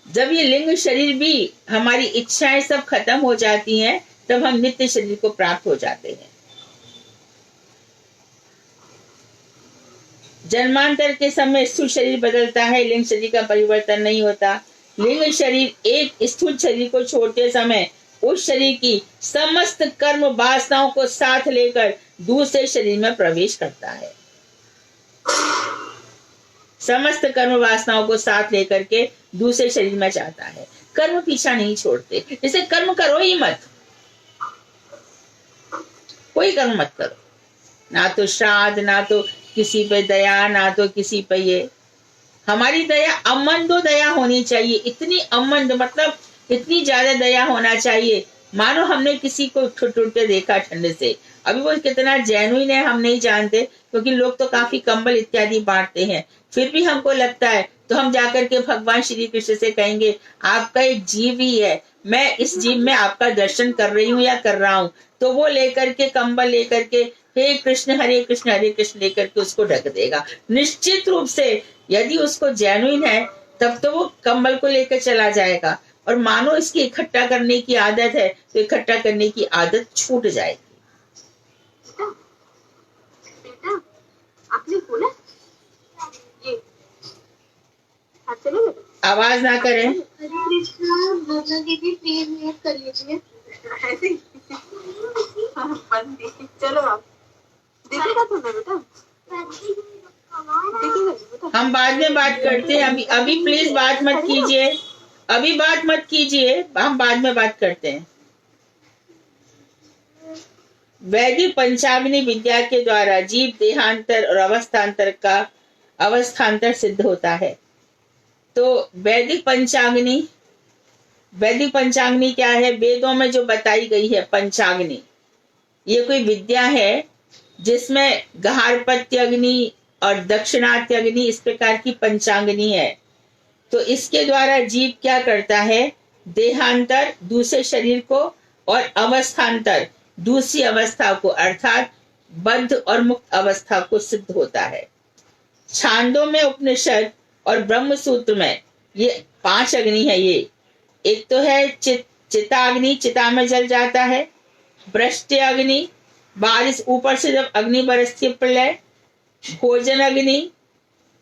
जब ये लिंग शरीर भी, हमारी इच्छाएं सब खत्म हो जाती हैं, तब हम नित्य शरीर को प्राप्त हो जाते हैं। जन्मांतर के समय स्थूल शरीर बदलता है, लिंग शरीर का परिवर्तन नहीं होता। लिंग शरीर एक स्थूल शरीर को छोड़ते समय उस शरीर की समस्त कर्म वासनाओं को साथ लेकर दूसरे शरीर में प्रवेश करता है। समस्त कर्म वासनाओं को साथ लेकर के दूसरे शरीर में जाता है। कर्म पीछा नहीं छोड़ते, इसे कर्म करो ही मत, कोई कर्म मत करो, ना तो श्राद्ध, ना तो किसी पे दया, ना तो किसी पे ये। हमारी दया अमंदो दया होनी चाहिए, इतनी अमंद मतलब इतनी ज्यादा दया होना चाहिए मानो हमने किसी को ठुटुरते देखा ठंड से। अभी वो कितना जेन्युइन है हम नहीं जानते, क्योंकि लोग तो काफी कंबल इत्यादि बांटते हैं, फिर भी हमको लगता है तो हम जाकर के भगवान श्री कृष्ण से कहेंगे आपका एक जीव ही है, मैं इस जीव में आपका दर्शन कर रही हूँ या कर रहा हूँ, तो वो लेकर के कंबल लेकर के हे कृष्ण हरे कृष्ण लेकर के उसको ढक देगा। निश्चित रूप से यदि उसको जेन्युइन है तब तो वो कंबल को लेकर चला जाएगा, और मानो इसकी इकट्ठा करने की आदत है तो इकट्ठा करने की आदत छूट जाएगी। बेटा आपने बोला ये चलो बेटा, आवाज ना करें। हरे कृष्णा बोलना दीदी प्लीज म्यूट कर लीजिए। ऐसे चलो आप देखिएगा तो बेटा, देखिएगा बेटा, हम बाद में बात करते हैं, अभी प्लीज बात मत कीजिए। अभी बात मत कीजिए, हम बाद में बात करते हैं। वैदिक पंचाग्नि विद्या के द्वारा जीव देहांतर और अवस्थांतर सिद्ध होता है। तो वैदिक पंचाग्नि क्या है? वेदों में जो बताई गई है पंचाग्नि, ये कोई विद्या है जिसमें गार्हपत्य अग्नि और दक्षिणात्य अग्नि इस प्रकार की पंचाग्नि है। तो इसके द्वारा जीव क्या करता है? देहांतर दूसरे शरीर को और अवस्थांतर दूसरी अवस्था को अर्थात बद्ध और मुक्त अवस्था को सिद्ध होता है। छांदों में उपनिषद और ब्रह्म सूत्र में ये 5 अग्नि है। ये एक तो है चिताग्नि, चिता में जल जाता है। वृष्टि अग्नि, बारिश ऊपर से जब अग्नि बरसती है प्रलय। भोजन अग्नि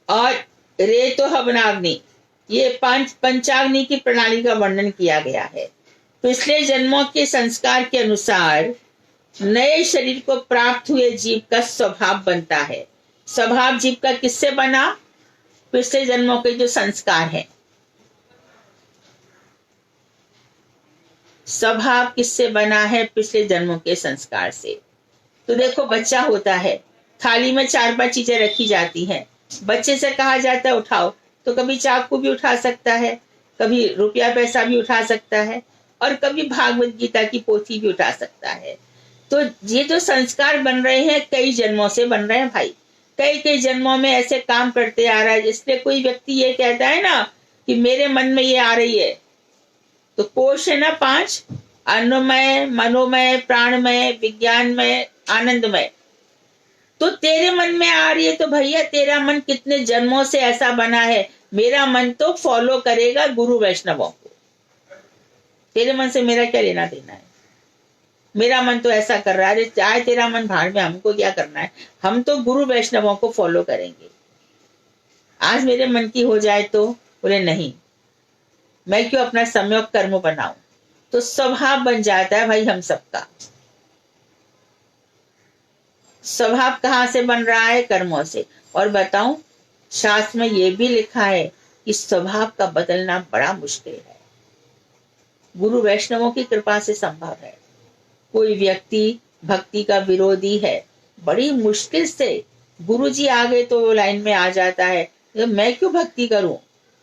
और रेतो हवनाग्नि, ये 5 पंचाग्नि की प्रणाली का वर्णन किया गया है। पिछले जन्मों के संस्कार के अनुसार नए शरीर को प्राप्त हुए जीव का स्वभाव बनता है। स्वभाव जीव का किससे बना? पिछले जन्मों के जो संस्कार हैं। स्वभाव किससे बना है? पिछले जन्मों के संस्कार से। तो देखो, बच्चा होता है, थाली में 4-5 चीजें रखी जाती हैं। बच्चे से कहा जाता है उठाओ, तो कभी चाकू भी उठा सकता है, कभी रुपया पैसा भी उठा सकता है, और कभी भागवत गीता की पोथी भी उठा सकता है। तो ये जो संस्कार बन रहे हैं कई जन्मों से बन रहे हैं भाई। कई जन्मों में ऐसे काम करते आ रहा है। इसलिए कोई व्यक्ति ये कहता है ना कि मेरे मन में ये आ रही है, तो कोश है ना 5, अन्नमय, मनोमय, प्राणमय, विज्ञानमय, आनंदमय। तो तेरे मन में आ रही है तो भैया तेरा मन कितने जन्मों से ऐसा बना है। मेरा मन तो फॉलो करेगा गुरु वैष्णवों को। तेरे मन से मेरा क्या लेना देना है? मेरा मन तो ऐसा कर रहा है, चाहे तेरा मन भाड़ में, हमको क्या करना है? हम तो गुरु वैष्णवों को फॉलो करेंगे। आज मेरे मन की हो जाए तो बोले नहीं, मैं क्यों अपना सम्यक कर्म बनाऊं? तो स्वभाव बन जाता है भाई हम सबका। स्वभाव कहाँ से बन रहा है? कर्मों से। और बताऊं, शास्त्र में ये भी लिखा है कि स्वभाव का बदलना बड़ा मुश्किल है, गुरु वैष्णवों की कृपा से संभव है। कोई व्यक्ति भक्ति का विरोधी है, बड़ी मुश्किल से गुरु जी आ गए तो वो लाइन में आ जाता है। तो मैं क्यों भक्ति करूं,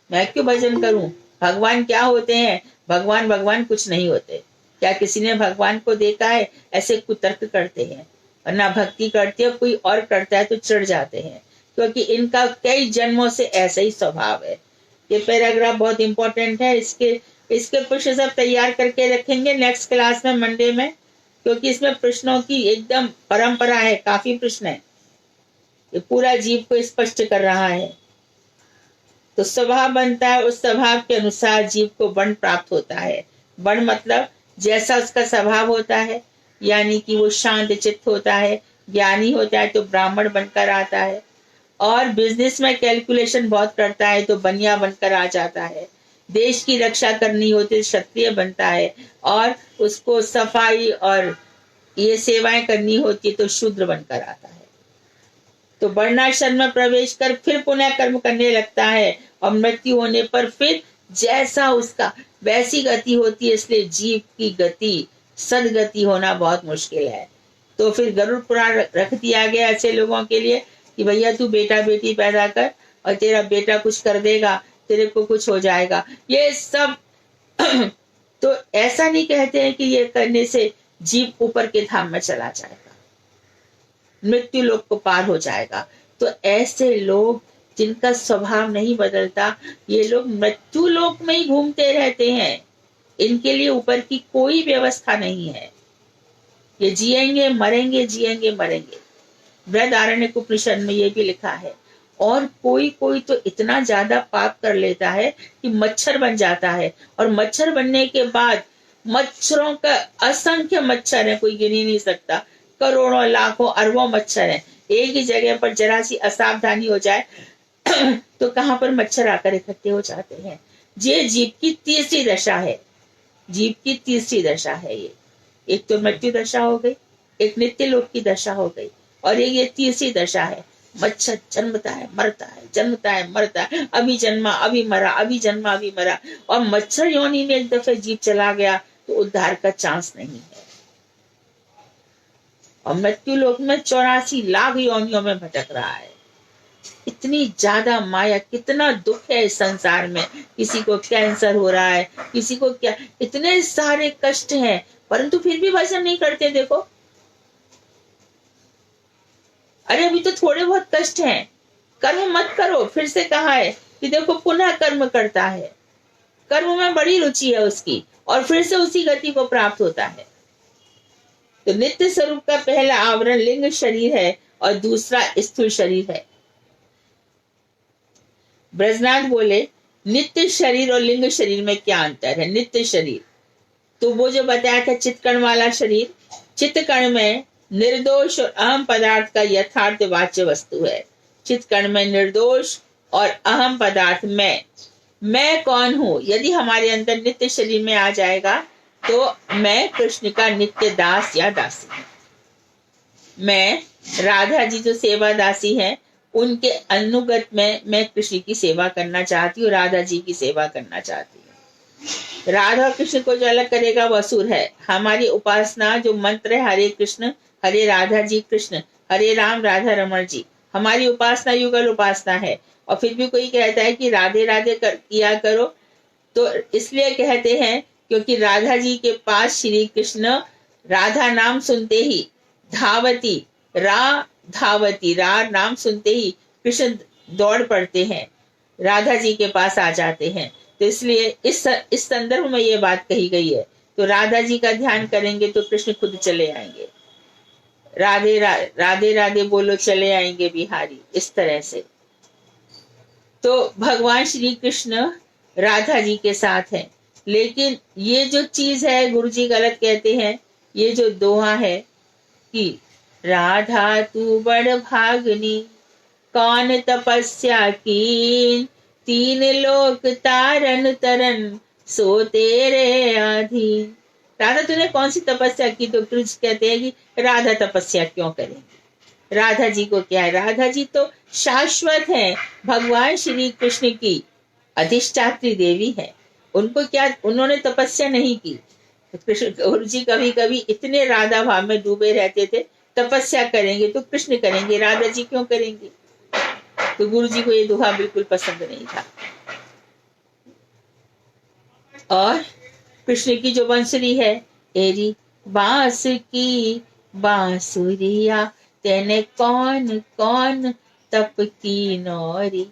मैं क्यों भजन करूं? भगवान क्या होते हैं? भगवान कुछ नहीं होते। क्या किसी ने भगवान को देखा है? ऐसे कुतर्क करते हैं, और ना भक्ति करते हो, कोई और करता है तो चिढ़ जाते हैं, क्योंकि इनका कई जन्मों से ऐसा ही स्वभाव है। ये पैराग्राफ बहुत इंपॉर्टेंट है। इसके प्रश्न सब तैयार करके रखेंगे नेक्स्ट क्लास में, मंडे में, क्योंकि इसमें प्रश्नों की एकदम परंपरा है, काफी प्रश्न है। ये पूरा जीव को स्पष्ट कर रहा है। तो स्वभाव बनता है, उस स्वभाव के अनुसार जीव को वर्ण प्राप्त होता है। वर्ण मतलब जैसा उसका स्वभाव होता है, यानी कि वो शांत चित्त होता है, ज्ञानी होता है तो ब्राह्मण बनकर आता है, और बिजनेस में कैलकुलेशन बहुत करता है तो बनिया बनकर आ जाता है। देश की रक्षा करनी होती है क्षत्रिय बनता है, और उसको सफाई और ये सेवाएं करनी होती है तो शूद्र बनकर आता है। तो वर्णाश्रम में प्रवेश कर फिर पुनः कर्म करने लगता है, और मृत्यु होने पर फिर जैसा उसका वैसी गति होती है। इसलिए जीव की गति, सदगति होना बहुत मुश्किल है। तो फिर गरुड़ पुराण रख दिया गया ऐसे लोगों के लिए कि भैया तू बेटा बेटी पैदा कर और तेरा बेटा कुछ कर देगा, तेरे को कुछ हो जाएगा, ये सब। तो ऐसा नहीं कहते हैं कि ये करने से जीव ऊपर के धाम में चला जाएगा, मृत्यु लोक को पार हो जाएगा। तो ऐसे लोग जिनका स्वभाव नहीं बदलता, ये लोग मृत्यु लोक में ही घूमते रहते हैं। इनके लिए ऊपर की कोई व्यवस्था नहीं है। ये जिएंगे मरेंगे, जिएंगे मरेंगे। बृहदारण्यक उपनिषद में ये भी लिखा है। और कोई कोई तो इतना ज्यादा पाप कर लेता है कि मच्छर बन जाता है, और मच्छर बनने के बाद मच्छरों का असंख्य मच्छर है, कोई गिन ही नहीं सकता, करोड़ों लाखों अरबों मच्छर है। एक ही जगह पर जरा सी असावधानी हो जाए तो कहां पर मच्छर आकर इकट्ठे हो जाते हैं। ये जीव की तीसरी दशा है, जीव की तीसरी दशा है ये। एक तो मृत्यु दशा हो गई, एक नित्य लोक की दशा हो गई, और ये तीसरी दशा है। मच्छर जन्मता है मरता है, जन्मता है मरता है, अभी जन्मा अभी मरा, अभी जन्मा अभी मरा, और मच्छर योनि में एक दफे जीव चला गया तो उद्धार का चांस नहीं है। और मृत्यु लोक में 84 लाख योनियों में भटक रहा है। इतनी ज्यादा माया, कितना दुख है इस संसार में। किसी को कैंसर हो रहा है, किसी को क्या, इतने सारे कष्ट हैं, परंतु फिर भी भजन नहीं करते। देखो, अरे अभी तो थोड़े बहुत कष्ट हैं, कर्म मत करो। फिर से कहा है कि देखो पुनः कर्म करता है, कर्म में बड़ी रुचि है उसकी, और फिर से उसी गति को प्राप्त होता है। तो नित्य स्वरूप का पहला आवरण लिंग शरीर है और दूसरा स्थूल शरीर है। ब्रजनाथ बोले नित्य शरीर और लिंग शरीर में क्या अंतर है। नित्य शरीर तो वो जो बताया था चित्कर्ण वाला शरीर, चित्कर्ण में निर्दोष और अहम पदार्थ का यथार्थ वाच्य वस्तु है। चित्कर्ण में निर्दोष और अहम पदार्थ मैं कौन हूं, यदि हमारे अंदर नित्य शरीर में आ जाएगा तो मैं कृष्ण का नित्य दास या दासी हूं। मैं राधा जी जो सेवा दासी है उनके अनुगत में मैं कृष्ण की सेवा करना चाहती हूँ, राधा जी की सेवा करना चाहती हूँ। राधा कृष्ण को जो अलग करेगा वो असुर है। हमारी उपासना जो मंत्र है हरे कृष्ण हरे राधा जी कृष्ण, हरे राम राधा रमण जी, हमारी उपासना युगल उपासना है। और फिर भी कोई कहता है कि राधे राधे किया करो, तो इसलिए कहते हैं क्योंकि राधा जी के पास श्री कृष्ण राधा नाम सुनते ही धावती धावती नाम सुनते ही कृष्ण दौड़ पड़ते हैं, राधा जी के पास आ जाते हैं। तो इसलिए इस संदर्भ में ये बात कही गई है। तो राधा जी का ध्यान करेंगे तो कृष्ण खुद चले आएंगे। राधे राधे राधे बोलो चले आएंगे बिहारी, इस तरह से। तो भगवान श्री कृष्ण राधा जी के साथ हैं। लेकिन ये जो चीज है गुरु जी गलत कहते हैं। ये जो दोहा है कि राधा तू बड़ भागनी कौन तपस्या कीन, तीन लोक तारन तरन सो तेरे आधीन। राधा तूने कौन सी तपस्या की? तो कृष्ण कहते हैं कि राधा तपस्या क्यों करेंगी, राधा जी को क्या है, राधा जी तो शाश्वत है, भगवान श्री कृष्ण की अधिष्ठात्री देवी है, उनको क्या, उन्होंने तपस्या नहीं की। कृष्ण गुरु जी कभी कभी इतने राधा भाव में डूबे रहते थे, तपस्या करेंगे तो कृष्ण करेंगे, राधा जी क्यों करेंगे। तो गुरु जी को ये दोहा बिल्कुल पसंद नहीं था। और कृष्ण की जो बंसुरी है, एरी बांस की बांसुरिया तेने कौन कौन तप की नौरी।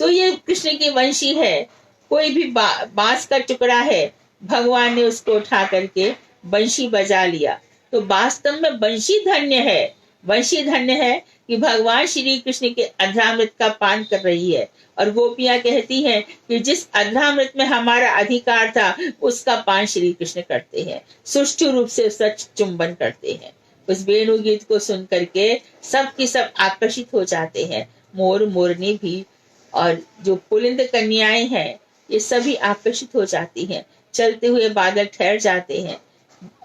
तो ये कृष्ण की वंशी है। कोई भी बांस का टुकड़ा है, भगवान ने उसको उठा करके बंशी बजा लिया, तो वास्तव में बंशी धन्य है। वंशी धन्य है कि भगवान श्री कृष्ण के अधरामृत का पान कर रही है। और गोपियां कहती हैं कि जिस अधरामृत में हमारा अधिकार था उसका पान श्री कृष्ण करते हैं, सुष्ठु रूप से उसका चुंबन करते हैं। उस वेणु गीत को सुन करके सब की सब आकर्षित हो जाते हैं, मोर मोरनी भी, और जो पुलिंद कन्याएं हैं ये सभी आकर्षित हो जाती हैं। चलते हुए बादल ठहर जाते हैं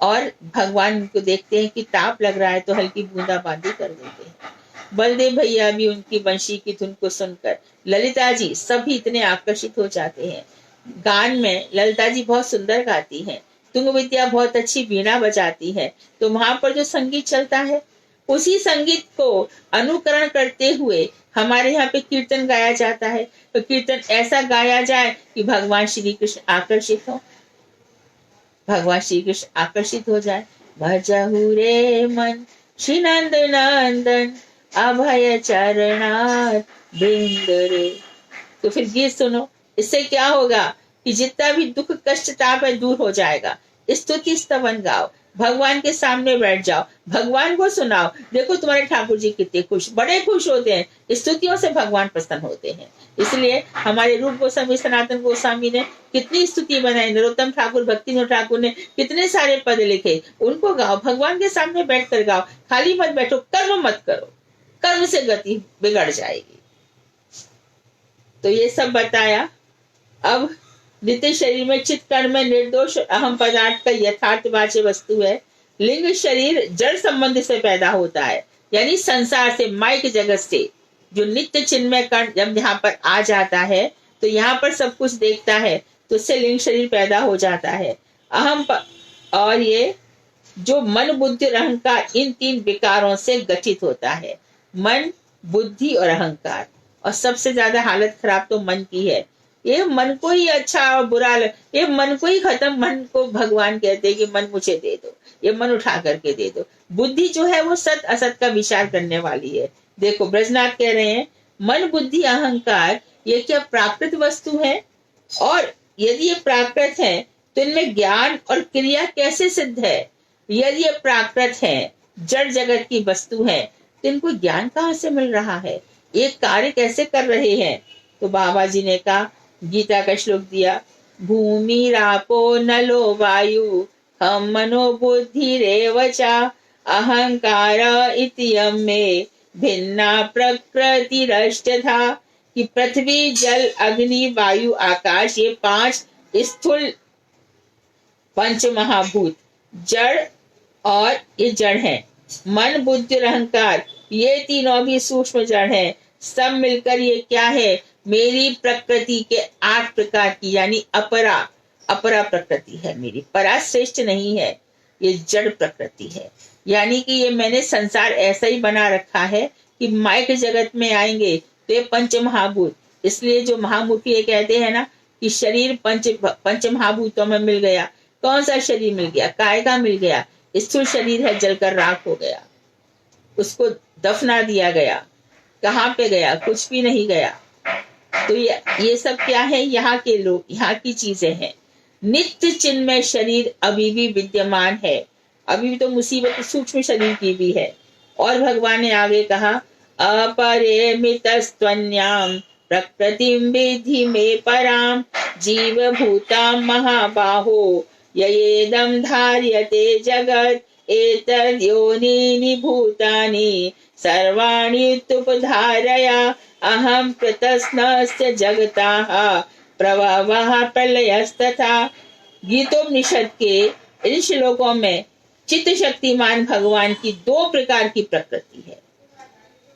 और भगवान को देखते हैं कि ताप लग रहा है तो हल्की बूंदाबांदी कर देते हैं। बलदेव भैया भी उनकी बंशी की धुन को सुनकर, ललिता जी सभी इतने आकर्षित हो जाते हैं। गान में ललिता जी बहुत सुंदर गाती हैं, तुंग विद्या बहुत अच्छी वीणा बजाती है। तो वहां पर जो संगीत चलता है उसी संगीत को अनुकरण करते हुए हमारे यहाँ पे कीर्तन गाया जाता है। तो कीर्तन ऐसा गाया जाए कि भगवान श्री कृष्ण आकर्षित हो, भगवान श्री कृष्ण आकर्षित हो जाए। भजहु रे मन श्री नंद नंदन अभय चरणार बिंद रे। तो फिर गीत सुनो, इससे क्या होगा कि जितना भी दुख कष्ट ताप है दूर हो जाएगा। स्तुति स्तवन गाओ, भगवान के सामने बैठ जाओ, भगवान को सुनाओ। देखो तुम्हारे ठाकुर जी कितने खुश, बड़े खुश होते हैं, स्तुतियों से भगवान प्रसन्न होते हैं। इसलिए हमारे रूप गोस्वामी सनातन गोस्वामी ने कितनी स्तुति बनाई, नरोत्तम ठाकुर भक्ति ठाकुर ने कितने सारे पद लिखे, उनको गाओ, भगवान के सामने बैठ कर गाओ। खाली मत बैठो, कर्म मत करो, कर्म से गति बिगड़ जाएगी। तो ये सब बताया। अब नित्य शरीर में चित्कर्ण में निर्दोष अहम पदार्थ का यथार्थवाच्य वस्तु है। लिंग शरीर जड़ संबंध से पैदा होता है, यानी संसार से, माइक जगत से। जो नित्य चिन्मय कण जब यहाँ पर आ जाता है तो यहाँ पर सब कुछ देखता है, तो उससे लिंग शरीर पैदा हो जाता है। और ये जो मन बुद्धि और अहंकार इन तीन विकारों से गठित होता है। मन, बुद्धि और अहंकार। और सबसे ज्यादा हालत खराब तो मन की है। ये मन को ही अच्छा और बुरा ये मन को ही खत्म, मन को भगवान कहते हैं कि मन मुझे दे दो, ये मन उठा करके दे दो। बुद्धि जो है वो सत असत का विचार करने वाली है। देखो ब्रजनाथ कह रहे हैं मन, बुद्धि, अहंकार ये क्या प्राकृत वस्तु है? और यदि ये प्राकृत है तो इनमें ज्ञान और क्रिया कैसे सिद्ध है? यदि ये प्राकृत है, जड़ जगत की वस्तु है, तो इनको ज्ञान कहाँ से मिल रहा है? ये कार्य कैसे कर रहे हैं? तो बाबा जी ने कहा, गीता का श्लोक दिया, भूमि रापो नलो वायु हम मनो बुद्धि रेवचा अहंकार इत्ययं में भिन्ना प्रकृतिरष्टधा। कि पृथ्वी, जल, अग्नि, वायु, आकाश ये 5 स्थूल पंच महाभूत जड़ और ये जड़ है। मन, बुद्धि और अहंकार ये तीनों भी सूक्ष्म जड़ है। सब मिलकर ये क्या है? मेरी प्रकृति के 8 प्रकार की, यानी अपरा प्रकृति है मेरी। परा श्रेष्ठ नहीं है, ये जड़ प्रकृति है। यानी कि ये मैंने संसार ऐसा ही बना रखा है कि माइक जगत में आएंगे तो ये पंच महाभूत। इसलिए जो महामूर्ति ये कहते हैं ना कि शरीर पंच महाभूतों में मिल गया। कौन सा शरीर मिल गया? काय का मिल गया? स्थूल शरीर है, जलकर राख हो गया, उसको दफना दिया गया। कहाँ पे गया? कुछ भी नहीं गया। तो ये सब क्या है? यहाँ के लोग, यहाँ की चीजें हैं। नित्य चिन्मय शरीर अभी भी विद्यमान है। अभी भी तो मुसीबत सूक्ष्म शरीर की भी है। और भगवान ने आगे कहा, अपरिमितस्त्वन्याम प्रकृतिम विधि में पराम जीव भूताम महाबाहो येदम धार्यते जगत एतद् योनीनि भूतानि सर्वाणि तुपधारया अहम कृतस्नस्य जगताः प्रवाहः प्रलयस्तथा। गीतोपनिषद के इन श्लोकों में चित्त शक्तिमान भगवान की 2 प्रकार की प्रकृति है।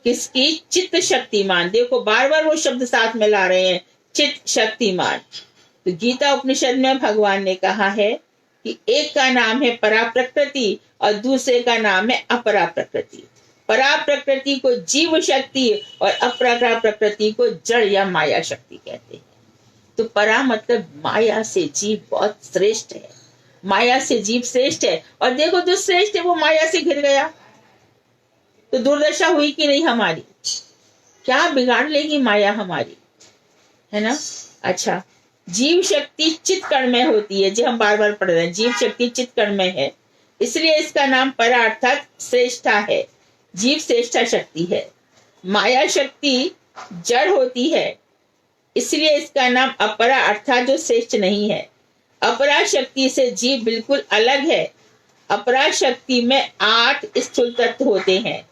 किसकी? चित्त शक्तिमान। देखो बार बार वो शब्द साथ में ला रहे हैं, चित्त शक्तिमान। तो गीता उपनिषद में भगवान ने कहा है कि एक का नाम है परा प्रकृति और दूसरे का नाम है अपरा प्रकृति। परा प्रकृति को जीव शक्ति और अपरा प्रकृति को जड़ या माया शक्ति कहते हैं। तो परा मतलब माया से जीव बहुत श्रेष्ठ है, माया से जीव श्रेष्ठ है। और देखो जो श्रेष्ठ है वो माया से घिर गया तो दुर्दशा हुई कि नहीं हमारी? क्या बिगाड़ लेगी माया हमारी, है ना? अच्छा, जीव शक्ति चित्त कण में होती है, जो हम बार बार पढ़ रहे हैं। जीव शक्ति चित्त कण में है, इसलिए इसका नाम परा अर्थात श्रेष्ठा है। जीव श्रेष्ठा शक्ति है। माया शक्ति जड़ होती है, इसलिए इसका नाम अपरा अर्थात जो श्रेष्ठ नहीं है। अपरा शक्ति से जीव बिल्कुल अलग है। अपरा शक्ति में 8 स्थूल तत्व होते हैं।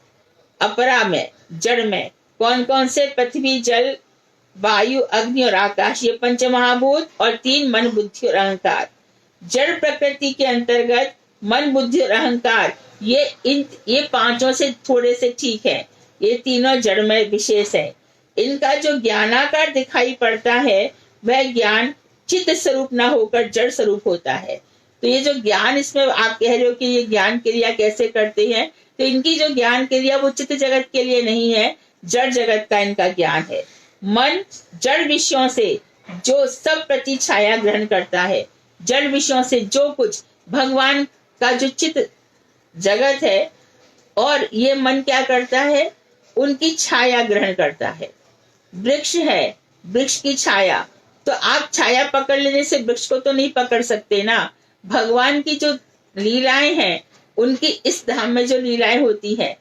अपरा में, जड़ में कौन कौन से? पृथ्वी, जल, वायु, अग्नि और आकाश, ये पंच महाभूत और 3 मन, बुद्धि और अहंकार। जड़ प्रकृति के अंतर्गत मन, बुद्धि और अहंकार ये 5 से थोड़े से ठीक है। ये तीनों जड़ में विशेष है। इनका जो ज्ञानाकार दिखाई पड़ता है वह ज्ञान चित्त स्वरूप न होकर जड़ स्वरूप होता है। तो ये जो ज्ञान, इसमें आप कह रहे हो कि ये ज्ञान क्रिया कैसे करते हैं, तो इनकी जो ज्ञान क्रिया वो चित्त जगत के लिए नहीं है, जड़ जगत का इनका ज्ञान है। मन जड़ विषयों से जो सब प्रति छाया ग्रहण करता है, जड़ विषयों से जो कुछ भगवान का जो चित्त जगत है, और ये मन क्या करता है? उनकी छाया ग्रहण करता है। वृक्ष है, वृक्ष की छाया, तो आप छाया पकड़ लेने से वृक्ष को तो नहीं पकड़ सकते ना। भगवान की जो लीलाएं हैं, उनकी इस धाम में जो लीलाएं होती है,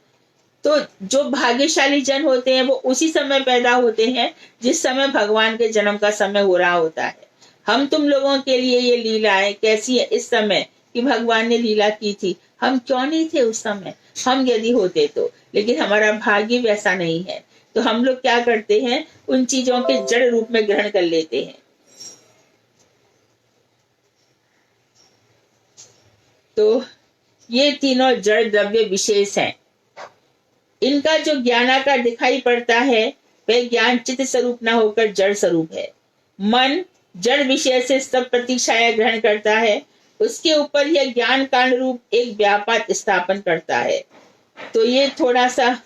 तो जो भाग्यशाली जन होते हैं वो उसी समय पैदा होते हैं जिस समय भगवान के जन्म का समय हो रहा होता है। हम तुम लोगों के लिए ये लीलाएं कैसी है इस समय कि भगवान ने लीला की थी। हम क्यों नहीं थे उस समय? हम यदि होते तो, लेकिन हमारा भाग्य वैसा नहीं है। तो हम लोग क्या करते हैं? उन चीजों के जड़ रूप में ग्रहण कर लेते हैं। तो ये तीनों जड़ द्रव्य विशेष हैं। इनका जो ज्ञानाकार दिखाई पड़ता है वह ज्ञान चित्त स्वरूप न होकर जड़ स्वरूप है। मन जड़ विषय से सब प्रतीक्षाएं ग्रहण करता है, उसके ऊपर यह ज्ञान कांड रूप एक व्यापार स्थापन करता है। तो ये थोड़ा सा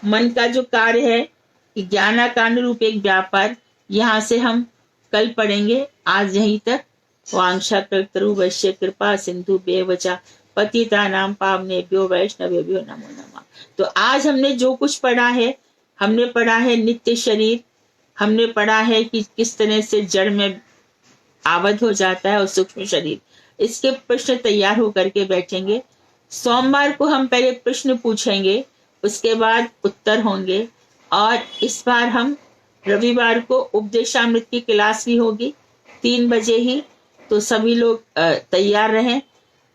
मन का जो कार्य है कि ज्ञानाकांड रूप एक व्यापार, यहाँ से हम कल पढ़ेंगे। आज यहीं तक। वांछा कल्पतरु वैश्य कृपा सिंधु बेवचा पतितानां पावनेभ्यो वैष्णवेभ्यो नमो नमः। तो आज हमने जो कुछ पढ़ा है, हमने पढ़ा है नित्य शरीर, हमने पढ़ा है कि किस तरह से जड़ में आबद्ध हो जाता है और सूक्ष्म शरीर। इसके प्रश्न तैयार होकर के बैठेंगे। सोमवार को हम पहले प्रश्न पूछेंगे, उसके बाद उत्तर होंगे। और इस बार हम रविवार को उपदेशामृत की क्लास भी होगी 3 बजे ही। तो सभी लोग तैयार रहें।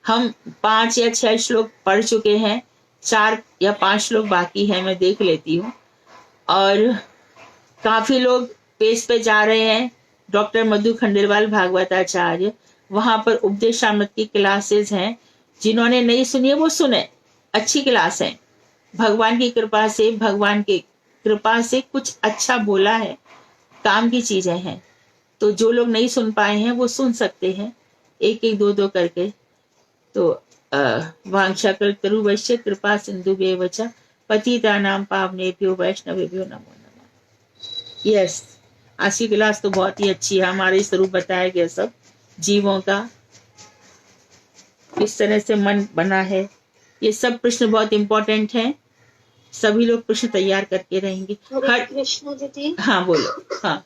हम 5 या 6 श्लोक पढ़ चुके हैं, 4 या 5 श्लोक बाकी है, मैं देख लेती हूँ। और काफी लोग पेज पे जा रहे हैं। डॉक्टर मधु खंडेलवाल भागवताचार्य, वहां पर उपदेशामृत की क्लासेस हैं। जिन्होंने नहीं सुनी है वो सुने, अच्छी क्लास है। भगवान की कृपा से, भगवान की कृपा से कुछ अच्छा बोला है, काम की चीजें हैं। तो जो लोग नहीं सुन पाए हैं वो सुन सकते हैं, 1-1, 2-2 करके। तो वांछा कल्पतरु वैश्य कृपा सिंधु बेवचा पतितानां पावनेभ्यो वैष्णवेभ्यो नमो नमः। यस, आज की क्लास तो बहुत ही अच्छी है। हमारे स्वरूप बताया गया सब जीवों का, किस तरह से मन बना है। ये सब प्रश्न बहुत इंपॉर्टेंट हैं। सभी लोग प्रश्न तैयार करके रहेंगे। हरे कृष्ण दीदी। हाँ बोलो। हाँ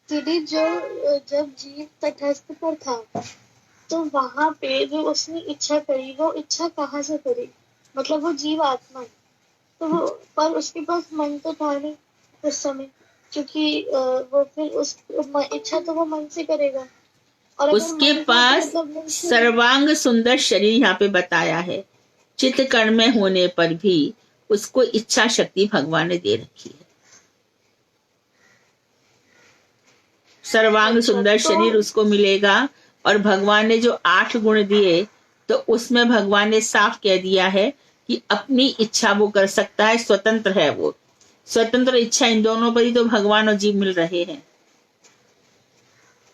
दीदी, जब जीव तटस्थ पर था तो वहां पे जो उसने इच्छा करी, वो इच्छा कहाँ से करी? मतलब वो जीव आत्मा है, तो वो, पर उसके पास मन तो था नहीं उस समय, क्योंकि वो फिर उस इच्छा तो वो मन से करेगा। और अगर उसके मन पास का मतलब सर्वांग सुंदर शरीर यहाँ पे बताया है। चित्त कर्ण में होने पर भी उसको इच्छा शक्ति भगवान ने दे रखी है। सर्वांग सुंदर शरीर उसको मिलेगा। और भगवान ने जो 8 गुण दिए, तो उसमें भगवान ने साफ कह दिया है कि अपनी इच्छा वो कर सकता है, स्वतंत्र है वो। स्वतंत्र इच्छा इन दोनों पर ही तो भगवान और जीव मिल रहे हैं।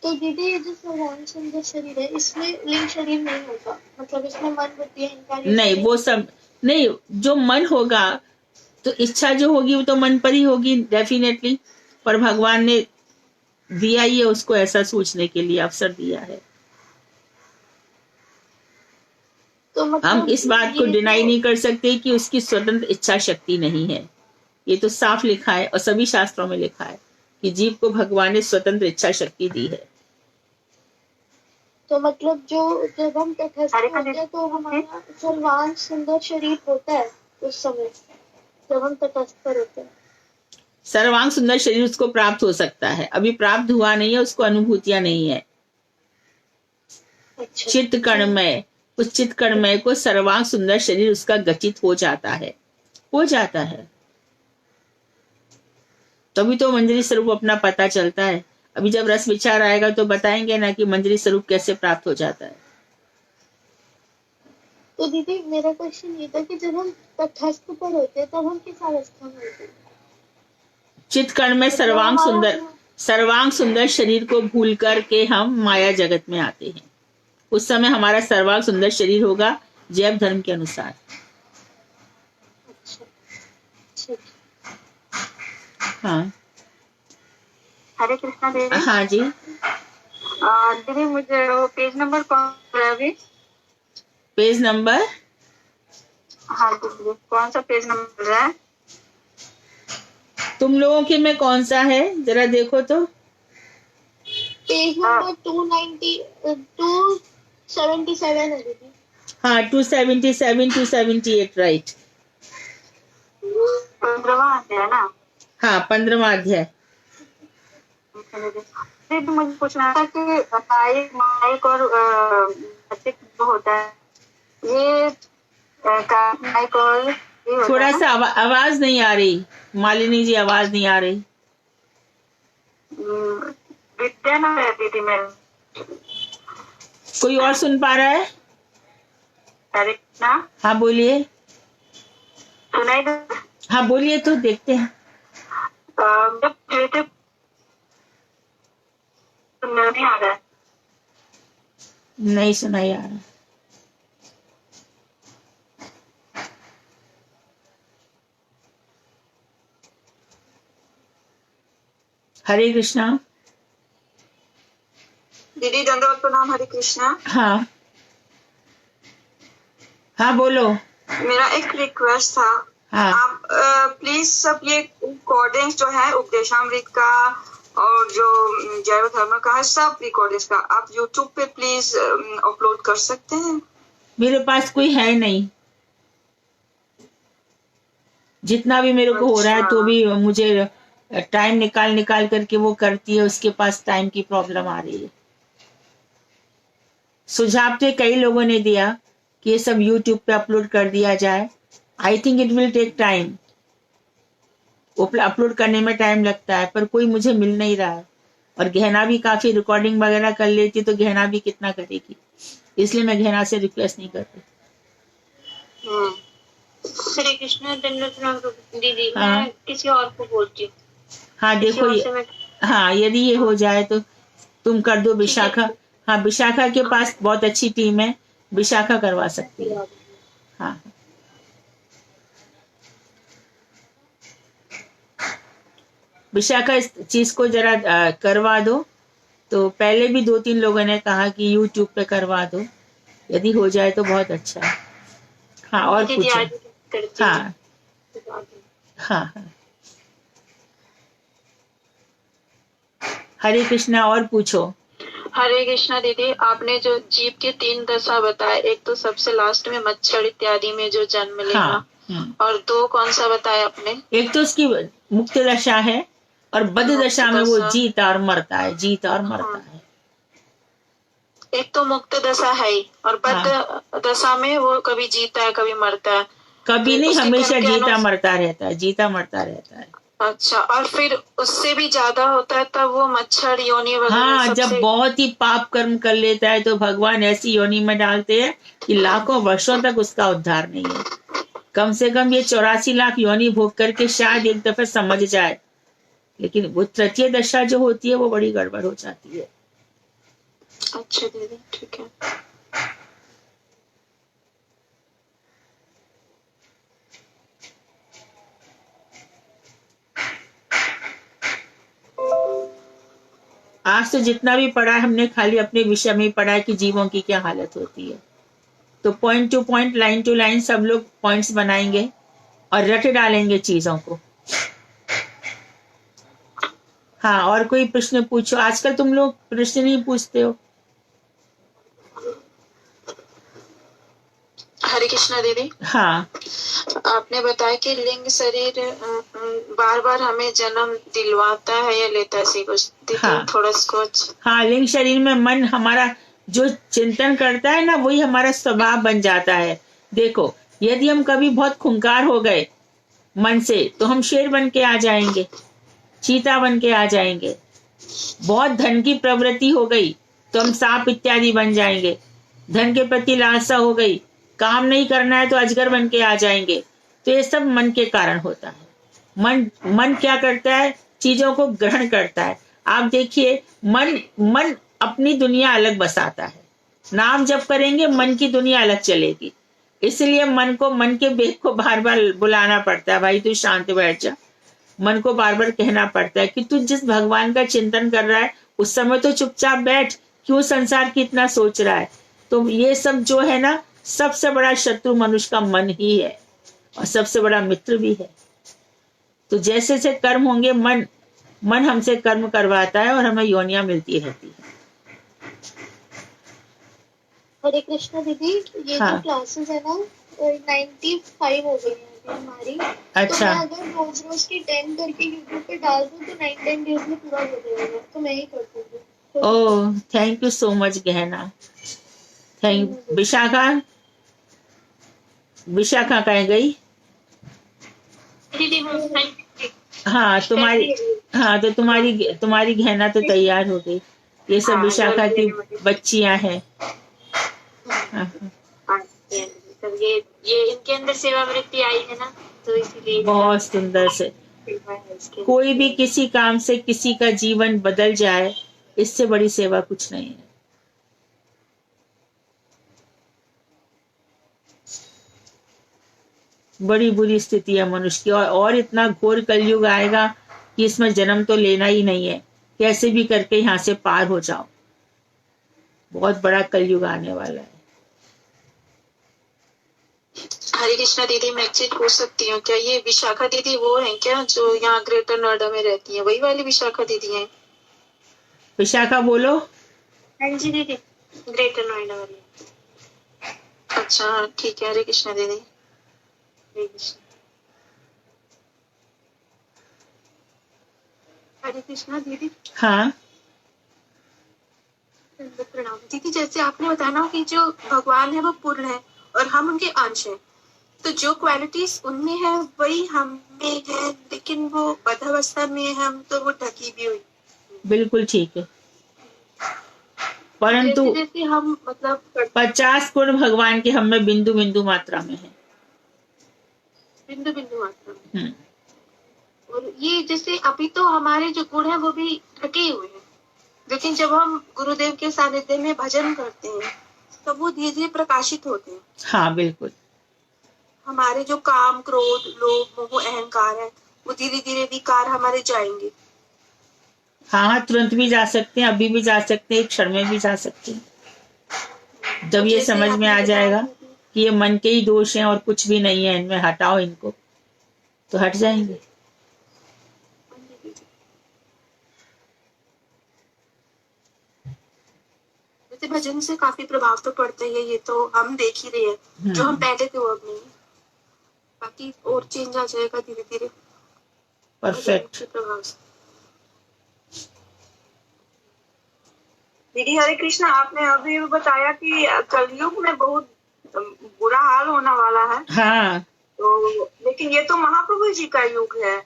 तो दीदी, ये जो सर्वांग सुंदर शरीर है, इसमें लिंग शरीर नहीं होगा? मतलब इसमें मन, बुद्धि, अहंकार नहीं, वो सब नहीं। जो मन होगा तो इच्छा जो होगी वो तो मन पर ही होगी डेफिनेटली। पर भगवान ने दिया ही है उसको ऐसा सोचने के लिए अवसर दिया है। तो मतलब हम इस बात को डिनाई नहीं कर सकते कि उसकी स्वतंत्र इच्छा शक्ति नहीं है। ये तो साफ लिखा है और सभी शास्त्रों में लिखा है कि जीव को भगवान ने स्वतंत्र इच्छा शक्ति दी है। तो मतलब जब हम तटस्थ होते हैं तो हमारा सर्वांग सुंदर शरीर होता है उस समय, जब हम तटस्थ पर होते हैं। सर्वांग सुंदर शरीर उसको प्राप्त हो सकता है, अभी प्राप्त हुआ नहीं है, उसको अनुभूतियां नहीं है। अच्छा। चित्त कर्णमय, उस चित्त कर्णमय को सर्वांग सुंदर शरीर उसका गचित हो जाता है, हो जाता है। तभी तो मंजरी स्वरूप अपना पता चलता है। अभी जब रस विचार आएगा तो बताएंगे ना कि मंजरी स्वरूप कैसे प्राप्त हो जाता है। तो दीदी, मेरा क्वेश्चन ये था कि जब हम तटस्थ पर होते हैं तब हम किस अवस्था में होते हैं? चित्त कर्ण में सर्वांग सुंदर शरीर को भूल करके हम माया जगत में आते हैं। उस समय हमारा सर्वांग सुंदर शरीर होगा जैव धर्म के अनुसार। अच्छा, ठीक। हाँ हरे कृष्णा देवी। हाँ जी। दीदी, मुझे वो पेज नंबर कौन सा है अभी? पेज नंबर, हाँ दीदी, कौन सा पेज नंबर है? तुम लोगों के में कौन सा है जरा देखो तो। पेज नंबर 277 है दीदी। हाँ 277 278 राइट। 15वां अध्याय है ना? हाँ 15वां अध्याय। दीदी, मुझे पूछना था कि कायिक माइक और भौतिक जो होता है, ये कायिक और थोड़ा सा आवाज नहीं आ रही मालिनी जी, आवाज नहीं आ रही। विद्या ना है दीदी मेरे। कोई और सुन पा रहा है? हरे कृष्णा। हाँ बोलिए। सुनाई दे? हाँ बोलिए तो देखते हैं। जब थे तो नहीं आ रहा है। नहीं सुनाई आ रहा। हरे कृष्णा। दीदी दंडवत प्रणाम, हरे कृष्णा। हाँ हाँ बोलो। मेरा एक रिक्वेस्ट था, हाँ आप प्लीज सब ये रिकॉर्डिंग्स जो है उपदेशामृत का और जो जैव धर्म का है, सब रिकॉर्डिंग्स का आप यूट्यूब पे प्लीज अपलोड कर सकते हैं? मेरे पास कोई है नहीं, जितना भी मेरे को हो रहा है अच्छा। तो भी मुझे टाइम निकाल निकाल करके वो करती है, उसके पास टाइम की प्रॉब्लम आ रही है। सुझाव तो कई लोगों ने दिया कि ये सब यूट्यूब पे अपलोड कर दिया जाए। I think it will take time, upload करने में टाइम लगता है, पर कोई मुझे मिल नहीं रहा है। और गहना भी काफी रिकॉर्डिंग वगैरह कर लेती तो गहना भी कितना करेगी, इसलिए मैं गहना से रिक्वेस्ट नहीं करती। हरे कृष्णा। दंडवत दीदी, हाँ। मैं किसी और को बोलती हूँ। हाँ किसी देखो और ये, से मैं हाँ यदि ये हो जाए तो तुम कर दो। विशाखा, हाँ विशाखा के पास बहुत अच्छी टीम है, विशाखा करवा सकती है। हाँ विशाखा इस चीज को जरा करवा दो। तो पहले भी 2-3 लोगों ने कहा कि यूट्यूब पे करवा दो, यदि हो जाए तो बहुत अच्छा है। हाँ और दीदी पूछो। आज करती हूँ। हाँ हाँ हाँ हरे कृष्णा और पूछो। हरे कृष्णा दीदी, आपने जो जीव के 3 दशा बताए, एक तो सबसे लास्ट में मच्छर इत्यादि में जो जन्म लेना, हाँ और 2 कौन सा बताया आपने? एक तो उसकी मुक्त दशा है और बद्ध दशा में वो जीता और मरता है, जीता और मरता है। एक तो मुक्त दशा है ही, और बद्ध दशा में वो कभी जीता है कभी मरता है। कभी तो नहीं, उसके हमेशा कर्म के जीता मरता रहता है, जीता मरता रहता है। अच्छा, और फिर उससे भी ज्यादा होता है तब वो मच्छर योनि वगैरह हाँ जब सबसे। बहुत ही पाप कर्म कर लेता है तो भगवान ऐसी योनि में डालते हैं कि लाखों वर्षों तक उसका उद्धार नहीं है। कम से कम ये 84 लाख योनि भोग करके शायद एक दफे समझ जाए, लेकिन वो तृतीय दशा जो होती है वो बड़ी गड़बड़ हो जाती है। अच्छा दीदी, ठीक है। आज तो जितना भी पढ़ा है हमने खाली अपने विषय में पढ़ा है कि जीवों की क्या हालत होती है। तो point to point, line to line सब लोग पॉइंट्स बनाएंगे और रट डालेंगे चीजों को। हाँ और कोई प्रश्न पूछो। आजकल तुम लोग प्रश्न नहीं पूछते हो। हरे कृष्णा दीदी, हाँ आपने बताया कि लिंग शरीर बार बार हमें जन्म दिलवाता है या लेता है, ऐसी कुछ दीदी। हाँ। थोड़ा कुछ। हाँ लिंग शरीर में मन हमारा जो चिंतन करता है ना, वही हमारा स्वभाव बन जाता है। देखो यदि हम कभी बहुत खुंखार हो गए मन से तो हम शेर बन के आ जाएंगे, चीता बन के आ जाएंगे। बहुत धन की प्रवृत्ति हो गई तो हम सांप इत्यादि बन जाएंगे। धन के प्रति लालसा हो गई, काम नहीं करना है तो अजगर बन के आ जाएंगे। तो ये सब मन के कारण होता है। मन क्या करता है, चीजों को ग्रहण करता है। आप देखिए मन अपनी दुनिया अलग बसाता है। नाम जप करेंगे मन की दुनिया अलग चलेगी। इसलिए मन के वेग को बार बार बुलाना पड़ता है, भाई तू शांत बैठ जा। मन को बार बार कहना पड़ता है कि तू जिस भगवान का चिंतन कर रहा है उस समय तो चुपचाप बैठ, क्यों संसार की इतना सोच रहा है। तो ये सब जो है ना, सबसे बड़ा शत्रु मनुष्य का मन ही है और सबसे बड़ा मित्र भी है। तो जैसे से कर्म होंगे, मन हमसे कर्म करवाता है और हमें योनियां मिलती रहती है। हरे कृष्णा दीदी, ये हाँ। जो क्लासेस है ना 95 हो गई है अभी हमारी। अच्छा। तो मैं अगर रोज रोज की 10 करके यूट्यूब पे डाल दूँ तो 9-10 डेज में पूरा हो जाएगा, तो मैं ही कर दूंगी। Oh thank you so much गहना, थैंक। विशाखा कह गई। दीदी हाँ तो तुम्हारी गहना तो तैयार हो गई। ये सब विशाखा की बच्चियां हैं। हाँ। तब ये इनके अंदर सेवा वृत्ति आई है ना। तो इसीलिए बहुत सुंदर से सेवा है इसके कोई भी किसी काम से किसी का जीवन बदल जाए, इससे बड़ी सेवा कुछ नहीं है। बड़ी बुरी स्थिति है मनुष्य की, और इतना घोर कलयुग आएगा कि इसमें जन्म तो लेना ही नहीं है, कैसे भी करके यहाँ से पार हो जाओ। बहुत बड़ा कलयुग आने वाला है। हरे कृष्णा दीदी, मैं एक चीज पूछ सकती हूँ क्या? ये विशाखा दीदी वो है क्या जो यहाँ ग्रेटर नोएडा में रहती है, वही वाली विशाखा दीदी है? विशाखा बोलो। हाँ जी दीदी, ग्रेटर नोएडा वाली। अच्छा ठीक है, हरे कृष्णा दीदी। हरे कृष्णा। हरे कृष्णा दीदी। हाँ प्रणाम दीदी। जैसे आपने बताया ना कि जो भगवान है वो पूर्ण है और हम उनके अंश हैं, तो जो क्वालिटीज उनमें है वही हम में है, लेकिन वो बद्धावस्था में है हम, तो वो ढकी भी हुई। बिल्कुल ठीक है, परंतु जैसे जैसे हम मतलब 50 गुण भगवान के हम में बिंदु बिंदु मात्रा में है। बिंदु बिंदु मात्रा में। हम्म, और ये जैसे अभी तो हमारे जो गुण है वो भी ढके हुए हैं, लेकिन जब हम गुरुदेव के सानिध्य में भजन करते हैं तो वो धीरे धीरे प्रकाशित होते हैं। हाँ बिल्कुल। हमारे जो काम, क्रोध, लोभ, मोह, अहंकार है वो धीरे धीरे विकार हमारे जाएंगे। हाँ तुरंत भी जा सकते हैं, अभी भी जा सकते हैं, एक क्षण में भी जा सकते हैं। जब ये जैसे समझ में आपने आ जाएगा बताया कि ये मन के ही दोष हैं और कुछ भी नहीं है इनमें, हटाओ इनको, तो हट जाएंगे। जैसे भजन से काफी प्रभाव तो पड़ता ही है, ये तो हम देख ही रहे हैं। जो हम पहले थे वो अब नहीं है, बाकी और चेंज आ जाएगा धीरे धीरे परफेक्ट। प्रभाव से। दीदी हरे कृष्णा, आपने अभी बताया कि कलयुग में बहुत बुरा हाल होने वाला है। हाँ तो लेकिन ये तो महाप्रभु जी का युग है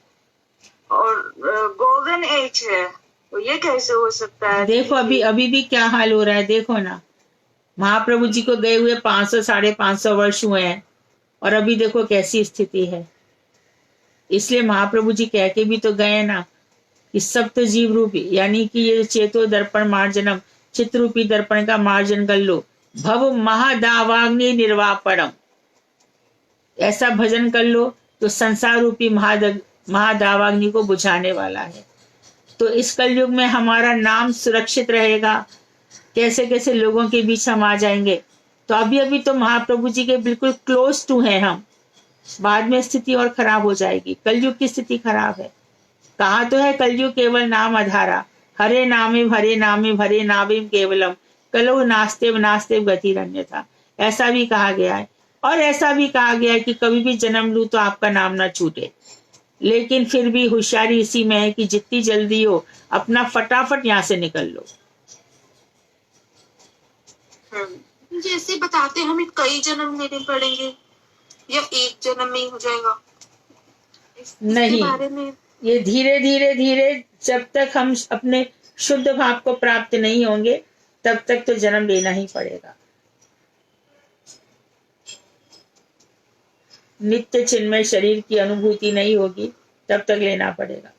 और गोल्डन एज है, तो ये कैसे हो सकता है? देखो अभी अभी भी क्या हाल हो रहा है, देखो ना, महाप्रभु जी को गए हुए 500 550 वर्ष हुए हैं और अभी देखो कैसी स्थिति है। इसलिए महाप्रभु जी कह के भी तो गए ना कि सप्त जीव रूपी, यानी कि ये चेतो दर्पण मार्जनम, चित्त रूपी दर्पण का मार्जन कर लो, भव महादावाग्नि निर्वापणम। ऐसा भजन कर लो तो संसार रूपी महादावाग्नि को बुझाने वाला है। तो इस कलयुग में हमारा नाम सुरक्षित रहेगा, कैसे कैसे लोगों के बीच हम आ जाएंगे। तो अभी अभी तो महाप्रभु जी के बिल्कुल क्लोज टू हैं हम, बाद में स्थिति और खराब हो जाएगी। कलयुग की स्थिति खराब है। कहा तो है कलयुग केवल नाम आधारा, हरे नामे भरे नाविम केवलम, कलो नास्ते नास्ते गति अन्यथा। ऐसा भी कहा गया है, और ऐसा भी कहा गया है कि कभी भी जन्म लूं तो आपका नाम ना छूटे। लेकिन फिर भी होशियारी इसी में है कि जितनी जल्दी हो अपना फटाफट यहाँ से निकल लो। जैसे बताते हमें कई जन्म लेने पड़ेंगे या एक जन्म में ही हो जाएगा? नहीं, बारे में ये धीरे धीरे धीरे, जब तक हम अपने शुद्ध भाव को प्राप्त नहीं होंगे तब तक तो जन्म लेना ही पड़ेगा। नित्य चिन्मय शरीर की अनुभूति नहीं होगी तब तक लेना पड़ेगा।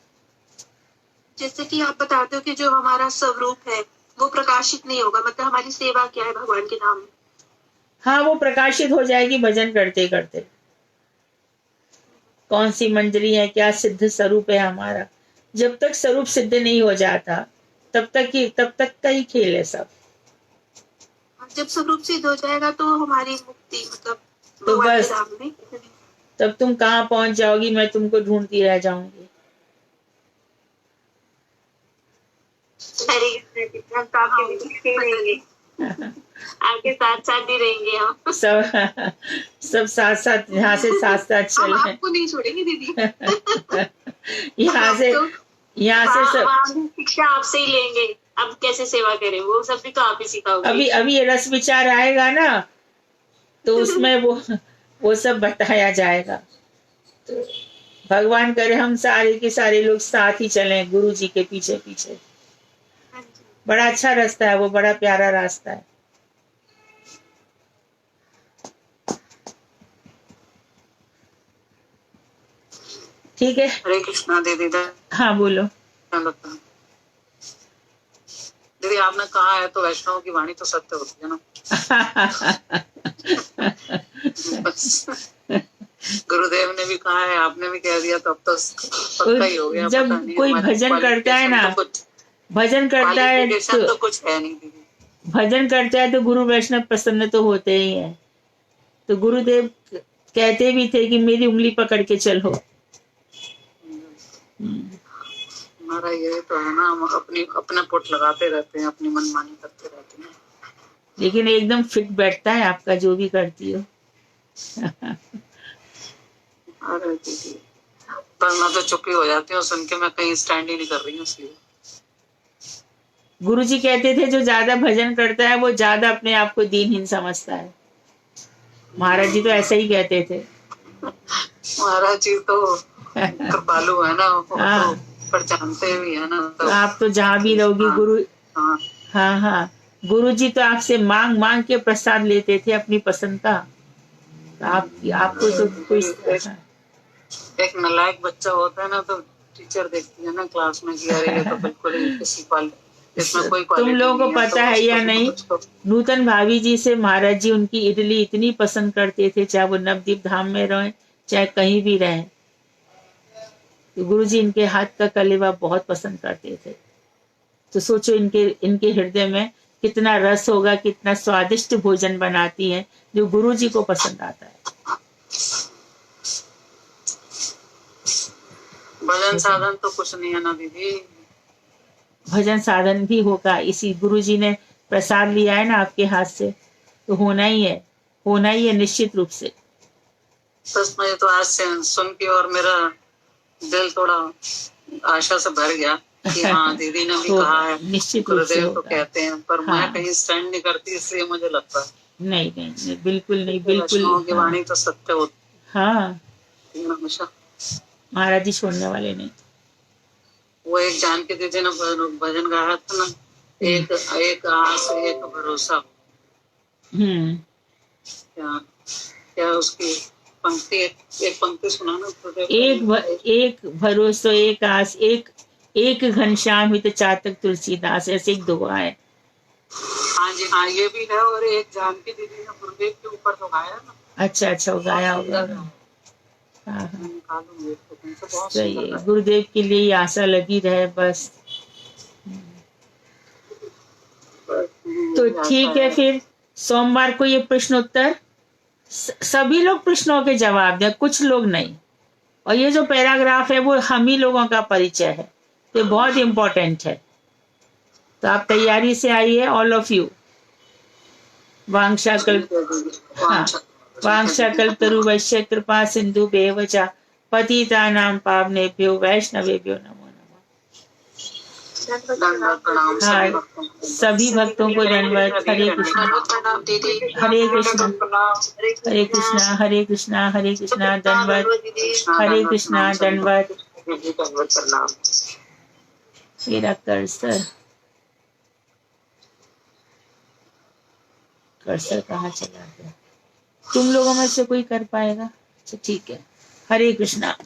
जैसे कि आप बताते हो कि जो हमारा स्वरूप है वो प्रकाशित नहीं होगा, मतलब हमारी सेवा क्या है भगवान के नाम में? हाँ वो प्रकाशित हो जाएगी भजन करते करते। कौन सी मंजरी है, क्या सिद्ध स्वरूप है हमारा। जब तक स्वरूप सिद्ध नहीं हो जाता तब तक का ही खेल है सब। जब स्वरूप सिद्ध हो जाएगा तो हमारी मुक्ति, मतलब तो भगवान बस के धाम में। तब तुम कहाँ पहुंच जाओगी, मैं तुमको ढूंढती रह जाऊंगी। हम तो आपके बीच ही रहेंगे, आपके साथ साथ ही रहेंगे हम। सब साथ साथ यहाँ से साथ साथ हम चले। आपको नहीं छोड़ेंगे दीदी। यहाँ से सब हम शिक्षा आपसे ही लेंगे, अब कैसे सेवा करें वो सब भी तो आप ही सिखाओगे। अभी ये रस विचार आएगा ना तो उसमें वो सब बताया जाएगा। तो भगवान करे हम सारे के सारे लोग साथ ही चलें गुरु जी के पीछे पीछे। बड़ा अच्छा रास्ता है वो, बड़ा प्यारा रास्ता है। ठीक है। हरे कृष्णा दीदी। हाँ बोलो। दीदी आपने कहा है तो वैष्णव की वाणी तो सत्य होती है ना। बस गुरुदेव ने भी कहा है, आपने भी कह दिया, तो अब तो पक्का ही हो गया। जब पता नहीं कोई भजन करता है ना, भजन करता है तो कुछ है नहीं दीदी। भजन करता है तो गुरु वैष्णव प्रसन्न तो होते ही हैं। तो गुरुदेव कहते भी थे कि मेरी उंगली पकड़ के चलो। हमारा ये तो है ना, हम अपना पुट लगाते रहते हैं, अपनी मनमानी करते रहते हैं, लेकिन एकदम फिट बैठता है आपका जो भी करती हो। अरे दीदी पर मैं तो चुप ही हो जाती हूँ सुन के, मैं कहीं स्टैंड ही नहीं कर रही हूँ इसलिए। गुरुजी कहते थे जो ज्यादा भजन करता है वो ज्यादा अपने आप को दीनहीन समझता है। महाराज जी तो ऐसा ही कहते थे। महाराज जी तो कृपालु है ना, वो हाँ। तो पर जानते भी है ना, तो आप तो जहाँ भी रहोगी गुरु। हाँ हाँ हाँ, गुरु जी तो आपसे मांग मांग के प्रसाद लेते थे अपनी पसंद का। तो आपको तो कोई एक नालायक बच्चा होता है ना, तो टीचर देखती है ना क्लास में कि अरे ये तो बिल्कुल ही किसी इसमें कोई तुम लोगों को पता है या नहीं, नूतन भाभी जी से महाराज जी उनकी इडली इतनी पसंद करते थे, चाहे वो नवदीप धाम में रहे चाहे कहीं भी रहे। तो गुरु जी इनके हाथ का कलेवा बहुत पसंद करते थे। तो सोचो इनके हृदय में कितना रस होगा, कितना स्वादिष्ट भोजन बनाती है जो गुरु जी को पसंद आता है। भजन साधन तो कुछ नहीं है ना दीदी। भजन साधन भी होगा, इसी गुरु जी ने प्रसाद लिया है ना आपके हाथ से, तो होना ही है निश्चित रूप से। बस मुझे तो आज से सुन के और मेरा दिल थोड़ा आशा से भर गया कि हाँ दीदी ने भी कहा है, निश्चित रूप से गुरुदेव तो कहते हैं, पर मैं कहीं स्टैंड नहीं करती, इसलिए मुझे लगता है नहीं बिल्कुल नहीं, बिल्कुल वैष्णव की वाणी तो सत्य होती हाँ है हमेशा। महाराज जी छोड़ने वाले नहीं। वो एक जानकी दीदी ने भजन गाया था ना, एक आस एक भरोसा। क्या उसकी पंक्ति, एक पंक्ति सुना ना। एक भरोसा एक आस एक घनश्याम हित चातक तुलसीदास, ऐसे एक दुआ है। हाँ जी हाँ, ये भी है। और एक जानकी दीदी ने गुरुदेव के ऊपर तो गाया ना। अच्छा वो गाया होगा। हाँ सही है, गुरुदेव के लिए आशा लगी रहे बस। तो ठीक है, फिर सोमवार को ये प्रश्न उत्तर सभी लोग प्रश्नों के जवाब दें, कुछ लोग नहीं। और ये जो पैराग्राफ है वो हम ही लोगों का परिचय है, तो बहुत इम्पोर्टेंट है। तो आप तैयारी से आइए, ऑल ऑफ यू। वांछाकल्पतरुभ्यश्च कृपा सिंधु बेवचा पतितानां पावनेभ्यो वैष्णवेभ्यो नमो नमः। हाँ, सभी भक्तों को दंडवत। हरे कृष्णा हरे कृष्णा हरे कृष्णा हरे कृष्णा हरे कृष्णा दंडवत, हरे कृष्णा दंडवत। मेरा कर्सर कहाँ चला गया? तुम लोगों में से कोई कर पाएगा? अच्छा ठीक है, हरे कृष्णा।